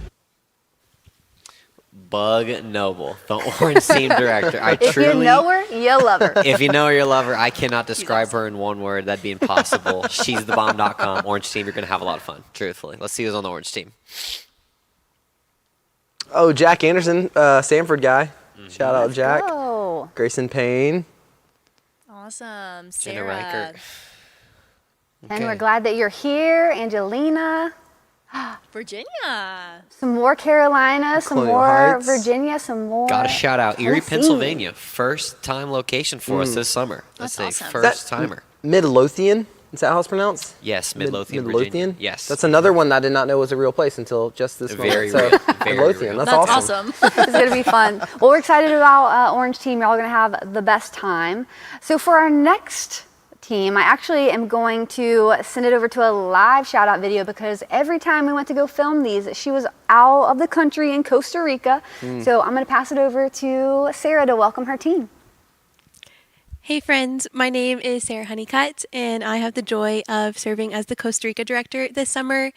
Bug Noble, the Orange Team director. If you know her, you love her. If you know her, you love her. I cannot describe her in one word. That'd be impossible. She's thebomb.com. Orange Team, you're going to have a lot of fun, truthfully. Let's see who's on the Orange Team. Oh, Jack Anderson, Stanford guy. Shout out Jack. Oh. Grayson Payne. Awesome. Jenna Sarah. Reichert. And we're glad that you're here, Angelina. Virginia. Some more Carolina, some Colonial more Heights. Virginia, some more. Got to shout out Erie, Tennessee. Pennsylvania. First time location for us this summer. That's a awesome. first timer. Midlothian? Is that how it's pronounced? Yes, Midlothian, Midlothian? Virginia. Yes. That's another one that I did not know was a real place until just this Very moment. real. So, Very Midlothian. real. That's awesome. It's going to be fun. Well, we're excited about Orange Team. Y'all are going to have the best time. So for our next team, I actually am going to send it over to a live shout out video because every time we went to go film these, she was out of the country in Costa Rica. So I'm going to pass it over to Sarah to welcome her team. Hey friends, my name is Sarah Honeycutt and I have the joy of serving as the Costa Rica director this summer.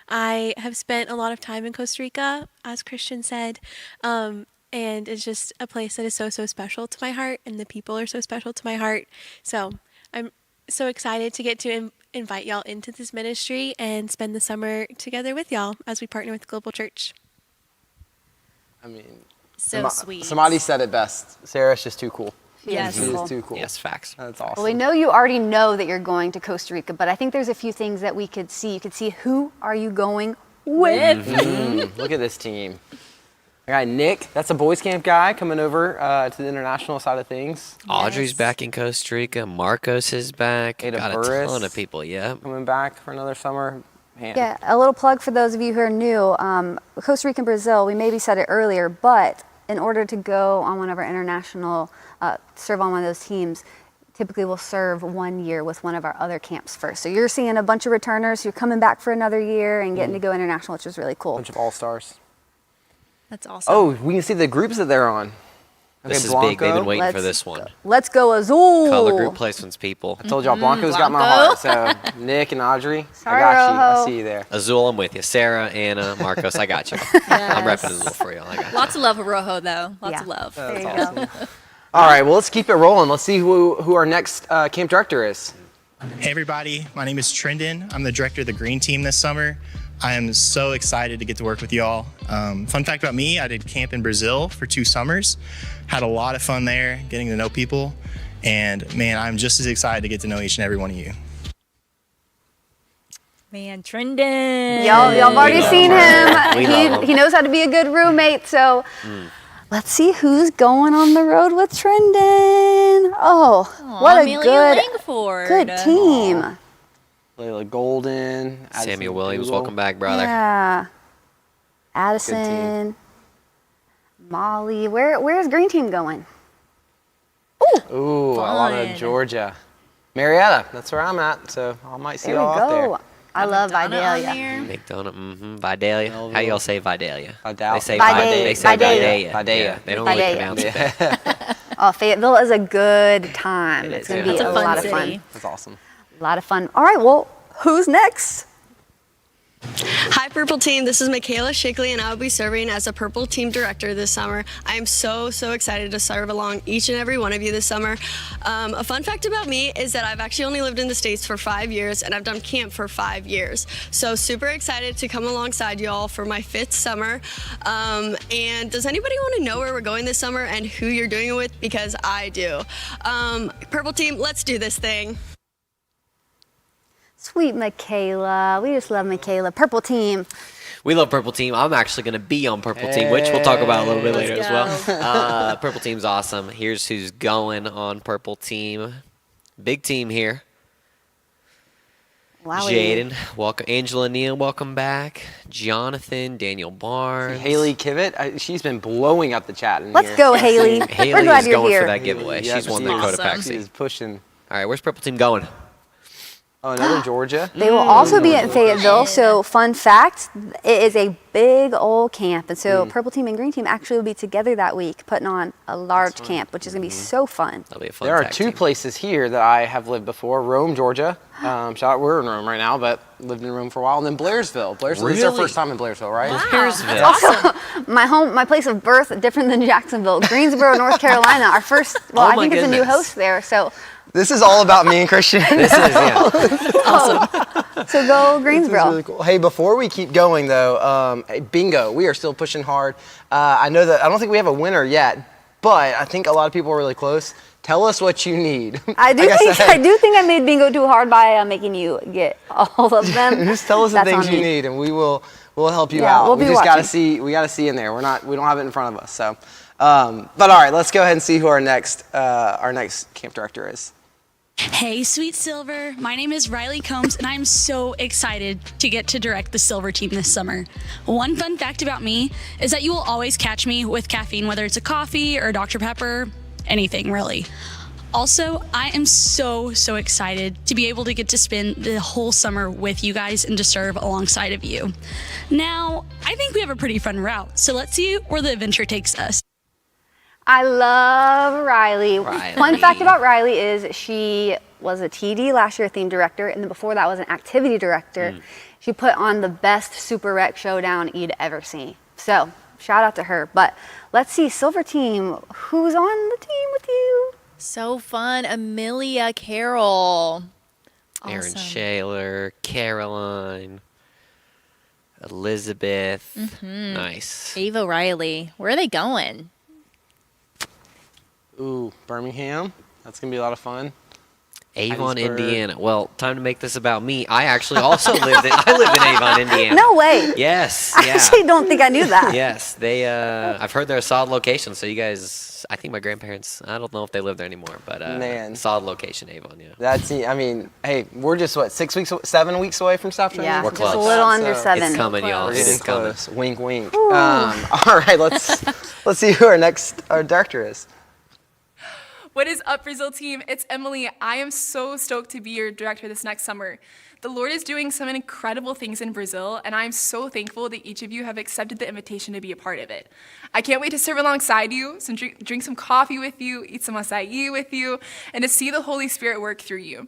I have spent a lot of time in Costa Rica, as Christian said, and it's just a place that is so special to my heart, and the people are so special to my heart. So I'm so excited to get to invite y'all into this ministry and spend the summer together with y'all as we partner with Global Church. I mean, So sweet. Somebody said it best. Sarah's just too cool. Yes. She is too cool. Yes, facts. That's awesome. Well, we know you already know that you're going to Costa Rica, but I think there's a few things that we could see. You could see who are you going with. Look at this team. I got Nick, that's a boys camp guy coming over to the international side of things. Audrey's back in Costa Rica. Marcos is back. Ada Got Burris a ton of people, yeah. coming back for another summer. Man. Yeah, a little plug for those of you who are new. Costa Rica and Brazil, we maybe said it earlier, but in order to go on one of our international, serve on one of those teams, typically we'll serve 1 year with one of our other camps first. So you're seeing a bunch of returners, you're coming back for another year and getting to go international, which is really cool. Bunch of all-stars. That's awesome. Oh, we can see the groups that they're on. Okay, This is Blanco. big. They've been waiting for this one. Let's go Azul! Color group placements, people. I told y'all Blanco's got my heart. So Nick and Audrey, Sorry, I got you. Rojo. I see you there. Azul, I'm with you. Sarah, Anna, Marcos, I got you. I'm repping Azul for you. I got you. Lots of love for Rojo, though. Lots of Yeah. love. There you That's go. awesome. All right, well, let's keep it rolling. Let's see who our next camp director is. Hey everybody, my name is Trendon. I'm the director of the Green Team this summer. I am so excited to get to work with y'all. Fun fact about me, I did camp in Brazil for 2 summers. Had a lot of fun there, getting to know people. And man, I'm just as excited to get to know each and every one of you. Man, Trendon. Y'all have already seen We him. love him. He knows how to be a good roommate, so let's see who's going on the road with Trendon. Oh, what a Amelia Langford. good team. Layla Golden. Samuel Addison Williams, Doolittle. welcome back, brother. Yeah. Addison, Molly. Where's Green Team going? Ooh, a lot of Fun. Georgia. Marietta, that's where I'm at, so I might see There we y'all out there. go. I love Donna on Vidalia. there. McDonough, Vidalia. How y'all say Vidalia? Vidalia. They say Vidalia. They say Vidalia. Vidalia. Vidalia. Yeah, they don't really Vidalia. pronounce it. Oh, Fayetteville is a good time. It It's is, going to yeah. be It's a a fun lot of city. fun. That's awesome. A lot of fun. All right, well, who's next? Hi, Purple Team. This is Michaela Shickley, and I will be serving as a Purple Team Director this summer. I am so excited to serve along each and every one of you this summer. A fun fact about me is that I've actually only lived in the States for 5 years, and I've done camp for 5 years. So super excited to come alongside y'all for my 5th summer. And does anybody want to know where we're going this summer and who you're doing it with? Because I do. Purple Team, let's do this thing. Sweet Michaela. We just love Michaela. Purple Team. We love Purple Team. I'm actually going to be on Purple Team, which we'll talk about a little bit later as well. Purple Team's awesome. Here's who's going on Purple Team. Big team here. Wow. Jaden, welcome. Angela Neal, welcome back. Jonathan, Daniel Barnes. Haley Kivett, she's been blowing up the chat in Let's here. go, Haley. Haley We're glad is you're going here. for that giveaway. Yeah, She's won the she Dakota is. Pack She seat. is pushing. All right, where's Purple Team going? Oh, another Georgia. They will also be in Fayetteville. So, fun fact, it is a big old camp. And so, Purple Team and Green Team actually will be together that week, putting on a large camp, which is going to be so fun. That'll be a fun There are tag 2 team. places here that I have lived before. Rome, Georgia. Shout out, we're in Rome right now, but lived in Rome for a while. And then Blairsville. Blairsville. This is our Really? first time in Blairsville, right? Blairsville. Also, my place of birth, different than Jacksonville. Greensboro, North Carolina. Our first, well, Oh I my think it's a new goodness. host there. So, This is all about me and Christian. This is, yeah. so go This Greensboro. is really cool. Hey, before we keep going though, bingo, we are still pushing hard. I know that I don't think we have a winner yet, but I think a lot of people are really close. Tell us what you need. I do Like think I made bingo too hard by making you get all of them. Just tell us the That's things on you me. need, and we'll help you Yeah, out. we'll We be just gotta watching. see in there. We don't have it in front of us. So, but all right, let's go ahead and see who our next camp director is. Hey, Sweet Silver. My name is Riley Combs, and I'm so excited to get to direct the Silver team this summer. One fun fact about me is that you will always catch me with caffeine, whether it's a coffee or a Dr. Pepper, anything really. Also, I am so excited to be able to get to spend the whole summer with you guys and to serve alongside of you. Now, I think we have a pretty fun route, so let's see where the adventure takes us. I love Riley. Fun fact about Riley is she was a TD last year, theme director, and then before that was an activity director. She put on the best Super Rec showdown you'd ever see. So shout out to her. But let's see, Silver team, who's on the team with you? So fun. Amelia Carroll. Aaron Awesome. Shaler, Caroline, Elizabeth. Mhm. Nice. Ava Riley. Where are they going? Ooh, Birmingham. That's gonna be a lot of fun. Avon, Hattiesburg. Indiana. Well, time to make this about me. I actually also lived in Avon, Indiana. No way. Yes. I Yeah. actually don't think I knew that. Yes, they. I've heard they're a solid location. So you guys, I think my grandparents. I don't know if they live there anymore, but Man. solid location, Avon. Yeah. That's. I mean, hey, we're just 7 weeks away from staff training. Yeah, We're just close. a little under 7. It's coming, y'all. We're It getting is coming. close. Wink, wink. All right, let's see who our director is. What is up, Brazil team? It's Emily. I am so stoked to be your director this next summer. The Lord is doing some incredible things in Brazil, and I'm so thankful that each of you have accepted the invitation to be a part of it. I can't wait to serve alongside you, drink some coffee with you, eat some acai with you, and to see the Holy Spirit work through you.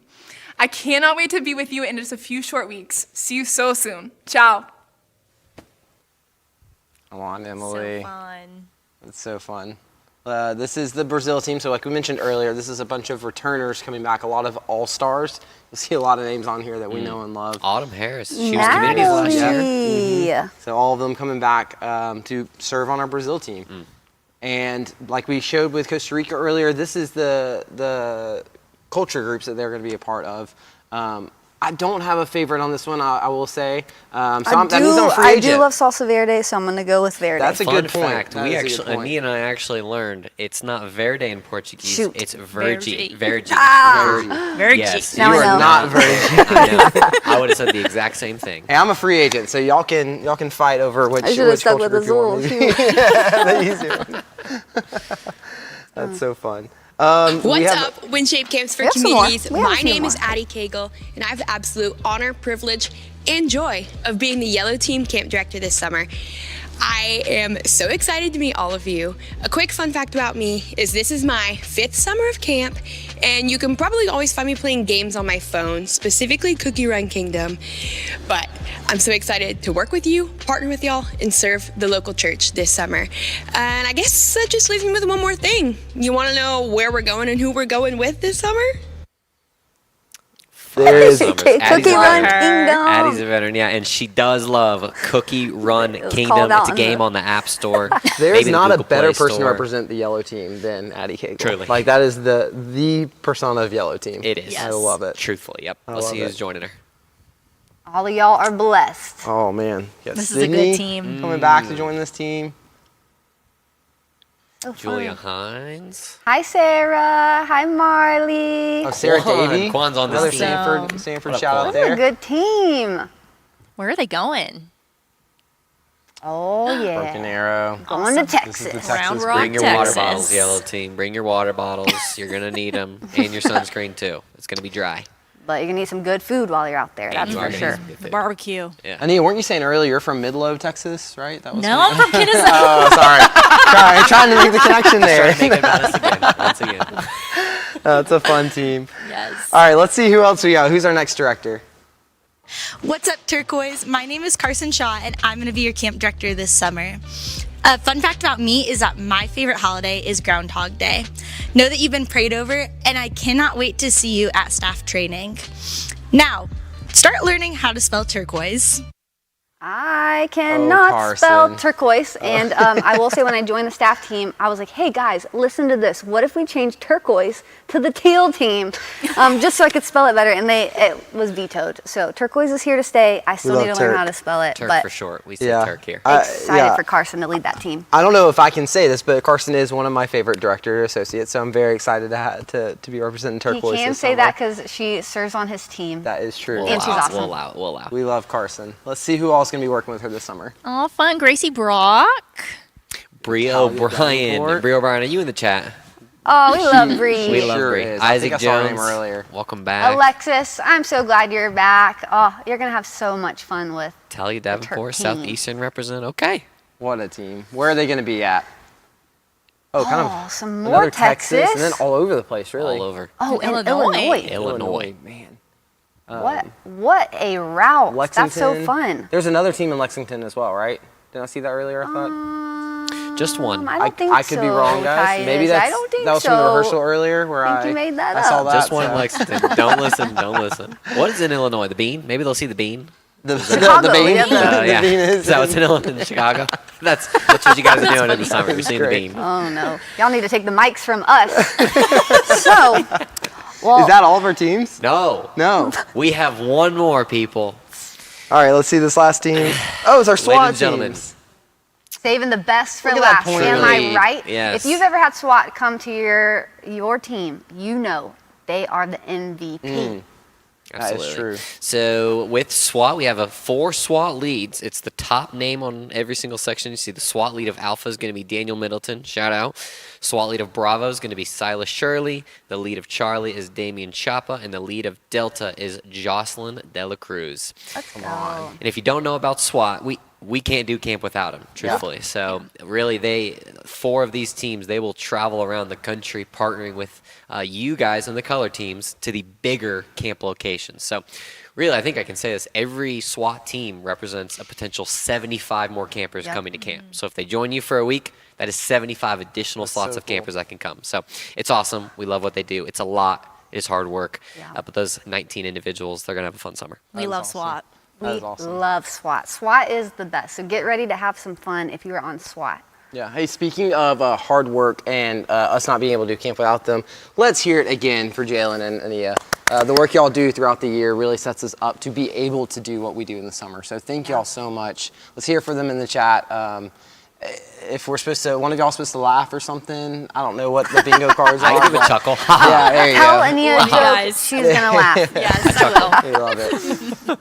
I cannot wait to be with you in just a few short weeks. See you so soon. Ciao. Come on, Emily. So fun. It's so fun. This is the Brazil team. So like we mentioned earlier, this is a bunch of returners coming back, a lot of all-stars. You'll see a lot of names on here that we know and love. Autumn Harris. She was communities last year. Mhm. So all of them coming back to serve on our Brazil team. And like we showed with Costa Rica earlier, this is the culture groups that they're going to be a part of. I don't have a favorite on this one, I will say. That means I'm a free I agent. do love salsa verde, so I'm going to go with verde. That's a Fun good point. fact. That We is a good actually, point. Annie and I actually learned it's not verde in Portuguese. Shoot. It's vergi. Vergi. Vergi. Yes. Now you I are know. not vergi. I know. I would have said the exact same thing. Hey, I'm a free agent, so y'all can fight over which I should have stuck culture with group you want Azul. me to be. Shoot. The easier one. That's so fun. What's up, WinShape Camps for We have some more. Communities? We have a My few name is more. Addie Cagle, and I have the absolute honor, privilege, and joy of being the Yellow Team Camp Director this summer. I am so excited to meet all of you. A quick fun fact about me is this is my 5th summer of camp, and you can probably always find me playing games on my phone, specifically Cookie Run Kingdom. But I'm so excited to work with you, partner with y'all, and serve the local church this summer. And I guess that just leaves me with one more thing. You want to know where we're going and who we're going with this summer? There is Cookie Run Kingdom. Addie's a veteran, yeah, and she does love Cookie Run Kingdom. called out It's a in game the- on the App Store. There maybe is the not a Google better Play person to Store. represent the yellow team than Addie Cagle. Truly. Like that is the persona of yellow team. It is. I love it. Truthfully, yep. I Let's love see who's it. joining her. All of y'all are blessed. Oh man, yes. This is a good Sydney team. coming back to join this team. So Julia fun. Hines. Hi, Sarah. Hi, Marley. Oh, Sarah Quan. Davey. Quan's on this Another team. Sanford What up, shout out Quan? This is a there. good team. Where are they going? Oh, yeah. Broken Arrow. Going to This is the Texas. Texas Round group. Rock, Bring your water Texas. bottles, Yellow Team. Bring your water bottles. You're going to need them. And your sunscreen, too. It's going to be dry. But you're going to need some good food while you're out there. And That's you are for gonna sure. need some good food. Barbecue. Yeah. Anita, weren't you saying earlier you're from Midlow, Texas, right? That was No, I'm from Kennesaw. Oh, sorry. Trying to make the connection there. Trying to make it about us again. Once again. It's a fun team. Yes. All right, let's see who else we got. Who's our next director? What's up, Turquoise? My name is Carson Shaw, and I'm going to be your camp director this summer. A fun fact about me is that my favorite holiday is Groundhog Day. Know that you've been prayed over, and I cannot wait to see you at staff training. Now, start learning how to spell turquoise. I cannot spell Carson. turquoise, and I will say when I joined the staff team, I was like, hey guys, listen to this. What if we change turquoise to the teal team? Just so I could spell it better, and it was vetoed. So turquoise is here to stay. I still need to learn how to spell it. Turk but for short. We say Turk here. Excited for Carson to lead that team. I don't know if I can say this, but Carson is one of my favorite director associates, so I'm very excited to be representing turquoise. He can this say summer. that because she serves on his team. That is true. And she's awesome. We'll allow it. We'll allow it. We love Carson. Let's see who else is going to be working with her this summer. Oh, fun. Gracie Brock. Brio O'Brien. Brio O'Brien, are you in the chat? Oh, we love Bree. We love Bree. Isaac I saw her name Jones, earlier. welcome back. Alexis, I'm so glad you're back. Oh, you're going to have so much fun with Talia Davenport, team. Southeastern represent. Okay. What a team. Where are they going to be at? Oh, kind of some more another Texas. and then all over the place, really. All over. Oh, and Illinois. Illinois. Man. What a route. Lexington. That's so fun. There's another team in Lexington as well, right? Did I see that earlier, I thought? Just one. I don't think I could be wrong, guys. Titus. Maybe I don't think that was from the rehearsal earlier where I think you made that I saw up. that. Just one in Lexington. Don't listen. Don't listen. What is in Illinois? The bean? Maybe they'll see the bean. The Chicago, bean? yeah. Yeah. The bean Is that what's in Illinois? In Chicago? That's what you guys are doing in the summer. You're seeing the bean. Oh, no. Y'all need to take the mics from us. So, well. Is that all of our teams? No. No. We have one more, people. All right, let's see this last team. Oh, it's our SWAT Ladies and gentlemen. teams. Saving the best for Look at that last. point Am lead. I right? Yes. If you've ever had SWAT come to your team, you know they are the MVP. That is true. So with SWAT, we have 4 SWAT leads. It's the top name on every single section. You see the SWAT lead of Alpha is going to be Daniel Middleton. Shout out. SWAT lead of Bravo is going to be Silas Shirley. The lead of Charlie is Damian Chapa. And the lead of Delta is Jocelyn Dela Cruz. Come on. And if you don't know about SWAT, we can't do camp without them, truthfully. So really, 4 of these teams, they will travel around the country partnering with you guys and the color teams to the bigger camp locations. So really, I think I can say this. Every SWAT team represents a potential 75 more campers coming to camp. So if they join you for a week, that is 75 additional slots of campers that can come. So it's awesome. We love what they do. It's a lot. It is hard work. But those 19 individuals, they're going to have a fun summer. We love SWAT. We love SWAT. SWAT is the best. So get ready to have some fun if you are on SWAT. Yeah. Hey, speaking of hard work and us not being able to do camp without them, let's hear it again for Jalen and Ania. The work y'all do throughout the year really sets us up to be able to do what we do in the summer. So thank y'all so much. Let's hear from them in the chat. If we're one of y'all supposed to laugh or something, I don't know what the bingo cards are. I give a chuckle. Yeah, there you Tell go. Ania a joke. She's going to laugh. Yes, I will. We love it.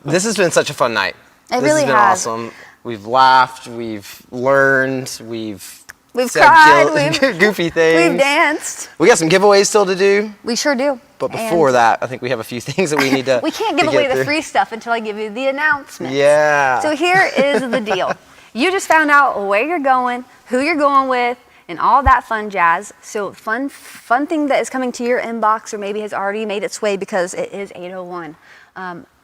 This has been such a fun night. It This really has been has. awesome. We've laughed, we've learned, we've said cried, goofy things. We've danced. We got some giveaways still to do. We sure do. But before that, I think we have a few things that we need to. We can't give to away get the through. free stuff until I give you the announcement. Yeah. So here is the deal. You just found out where you're going, who you're going with, and all that fun jazz. So fun thing that is coming to your inbox or maybe has already made its way because it is 8:01.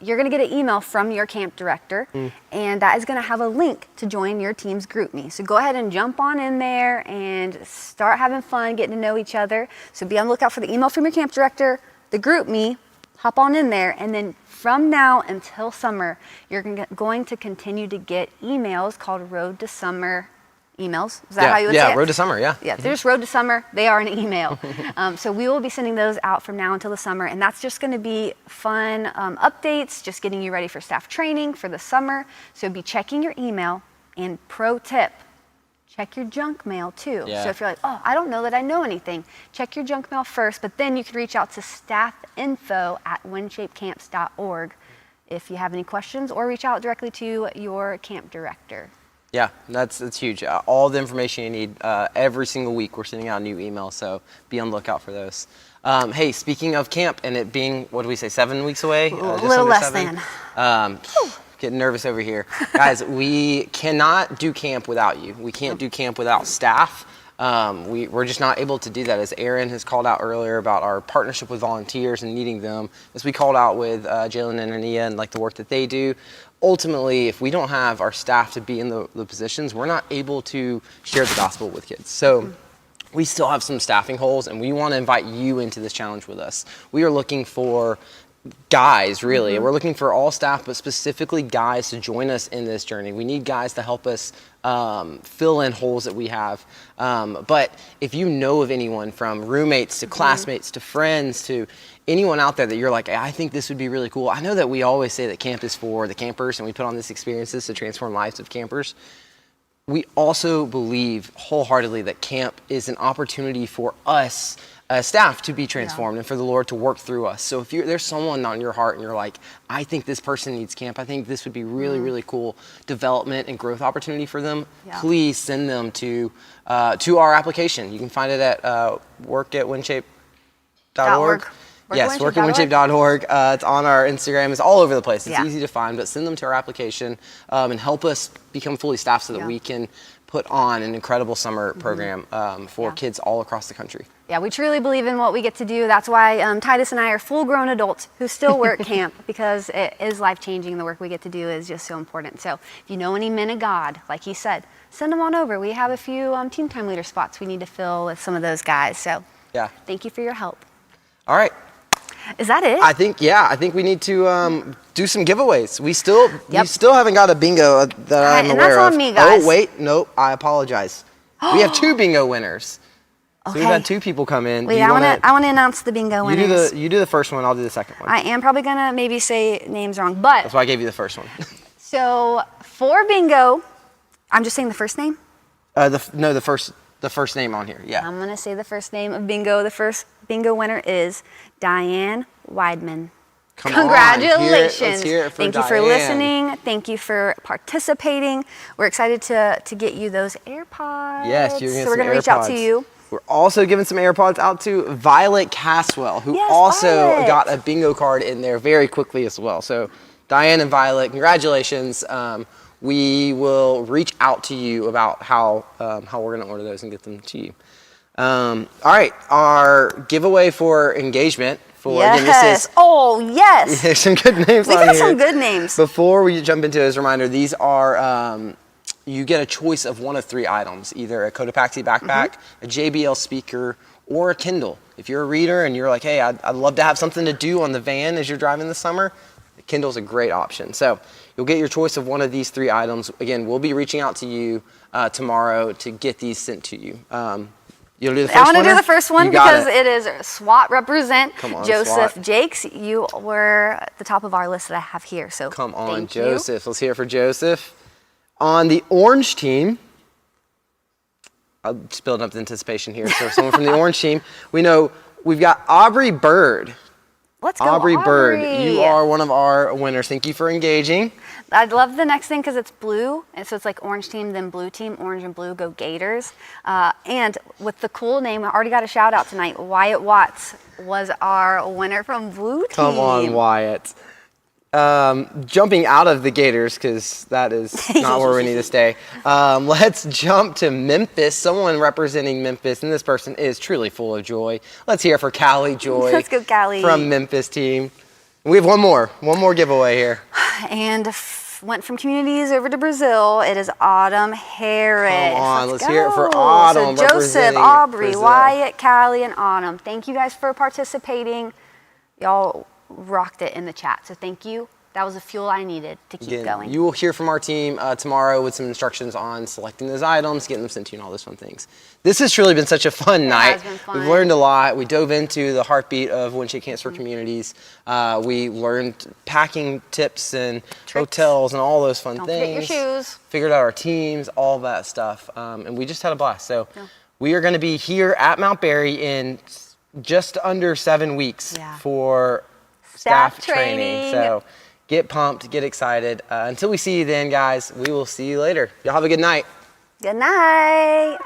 You're going to get an email from your camp director, and that is going to have a link to join your team's GroupMe. So go ahead and jump on in there and start having fun, getting to know each other. So be on the lookout for the email from your camp director, the GroupMe, hop on in there, and then from now until summer, you're going to continue to get emails called Road to Summer emails. Is that how you would say it? Yeah, Road to Summer, yeah. Yeah, if there's Road to Summer, they are an email. So we will be sending those out from now until the summer, and that's just going to be fun updates, just getting you ready for staff training for the summer. So be checking your email, and pro tip, check your junk mail too. Yeah. So if you're like, oh, I don't know that I know anything, check your junk mail first, but then you can reach out to staffinfo@windshapecamps.org if you have any questions, or reach out directly to your camp director. Yeah, that's huge. All the information you need every single week. We're sending out a new email, so be on the lookout for those. Hey, speaking of camp and it being, what do we say, 7 weeks away? A little less than. Getting nervous over here. Guys, we cannot do camp without you. We can't do camp without staff. We're just not able to do that. As Aaron has called out earlier about our partnership with volunteers and needing them, as we called out with Jalen and Ania and like the work that they do. Ultimately, if we don't have our staff to be in the positions, we're not able to share the gospel with kids. So we still have some staffing holes, and we want to invite you into this challenge with us. We are looking for guys, really. We're looking for all staff, but specifically guys to join us in this journey. We need guys to help us fill in holes that we have. But if you know of anyone, from roommates to classmates to friends to anyone out there that you're like, I think this would be really cool. I know that we always say that camp is for the campers, and we put on these experiences to transform lives of campers. We also believe wholeheartedly that camp is an opportunity for us staff to be transformed and for the Lord to work through us. So if there's someone on your heart and you're like, I think this person needs camp, I think this would be really, really cool development and growth opportunity for them, please send them to our application. You can find it at workatwinshape.org. Yes, workatwinshape.org. It's on our Instagram. It's all over the place. It's easy to find, but send them to our application and help us become fully staffed so that we can put on an incredible summer program for kids all across the country. Yeah, we truly believe in what we get to do. That's why Titus and I are full-grown adults who still work camp, because it is life-changing. The work we get to do is just so important. So if you know any men of God, like he said, send them on over. We have a few team time leader spots we need to fill with some of those guys. So thank you for your help. All right. Is that it? I think we need to do some giveaways. We still haven't got a bingo that I'm aware of. And that's on me, guys. Oh, wait, nope, I apologize. We have 2 bingo winners. So we've had 2 people come in. Wait, I want to announce the bingo winners. You do the first one, I'll do the second one. I am probably gonna maybe say names wrong, but that's why I gave you the first one. So for bingo, I'm just saying the first name? The first name on here, yeah. I'm gonna say the first name of bingo. The first bingo winner is Diane Weidman. Congratulations. Let's hear it for Thank you for listening. Thank you for participating. We're excited to get you those AirPods. Yes, you're gonna so we're going to reach out to you. We're also giving some AirPods out to Violet Caswell, who also got a bingo card in there very quickly as well. So Diane and Violet, congratulations. We will reach out to you about how we're going to order those and get them to you. All right, our giveaway for engagement. Again, this is, there's some good names on here. We got some good names. Before we jump into it, as a reminder, these are, you get a choice of one of 3 items, either a Cotopaxi backpack, a JBL speaker, or a Kindle. If you're a reader and you're like, hey, I'd love to have something to do on the van as you're driving this summer, the Kindle's a great option. So you'll get your choice of one of these 3 items. Again, we'll be reaching out to you tomorrow to get these sent to you. You'll do the first one? I want to do the first one because it is SWAT represent. Come on, Joseph SWAT. Jakes, you were at the top of our list that I have here. So come on, thank Joseph. Let's hear it for Joseph. On the orange team, I'm just building up the anticipation here. So someone from the orange team, we've got Aubrey Bird. Let's go, Aubrey Bird. You are one of our winners. Thank you for engaging. I love the next thing because it's blue, and so it's like orange team, then blue team, orange and blue, go Gators. And with the cool name, I already got a shout out tonight. Wyatt Watts was our winner from blue team. Come on, Wyatt. Jumping out of the Gators, because that is not where we need to stay. Let's jump to Memphis. Someone representing Memphis, and this person is truly full of joy. Let's hear it for Callie Joy. Let's go, Callie. From Memphis team. We have one more giveaway here. And went from communities over to Brazil. It is Autumn Harris. Come on, let's hear it for Autumn. So Joseph, Aubrey, Brazil. Wyatt, Callie, and Autumn. Thank you guys for participating. Y'all rocked it in the chat, so thank you. That was the fuel I needed to keep going. You will hear from our team tomorrow with some instructions on selecting those items, getting them sent to you, and all those fun things. This has truly been such a fun night. It has been fun. We've learned a lot. We dove into the heartbeat of Winship Cancer communities. We learned packing tips and hotels and all those fun Don't things. forget your shoes. Figured out our teams, all that stuff, and we just had a blast. So we are going to be here at Mount Berry in just under 7 weeks for staff training. So get pumped, get excited. Until we see you then, guys, we will see you later. Y'all have a good night. Good night.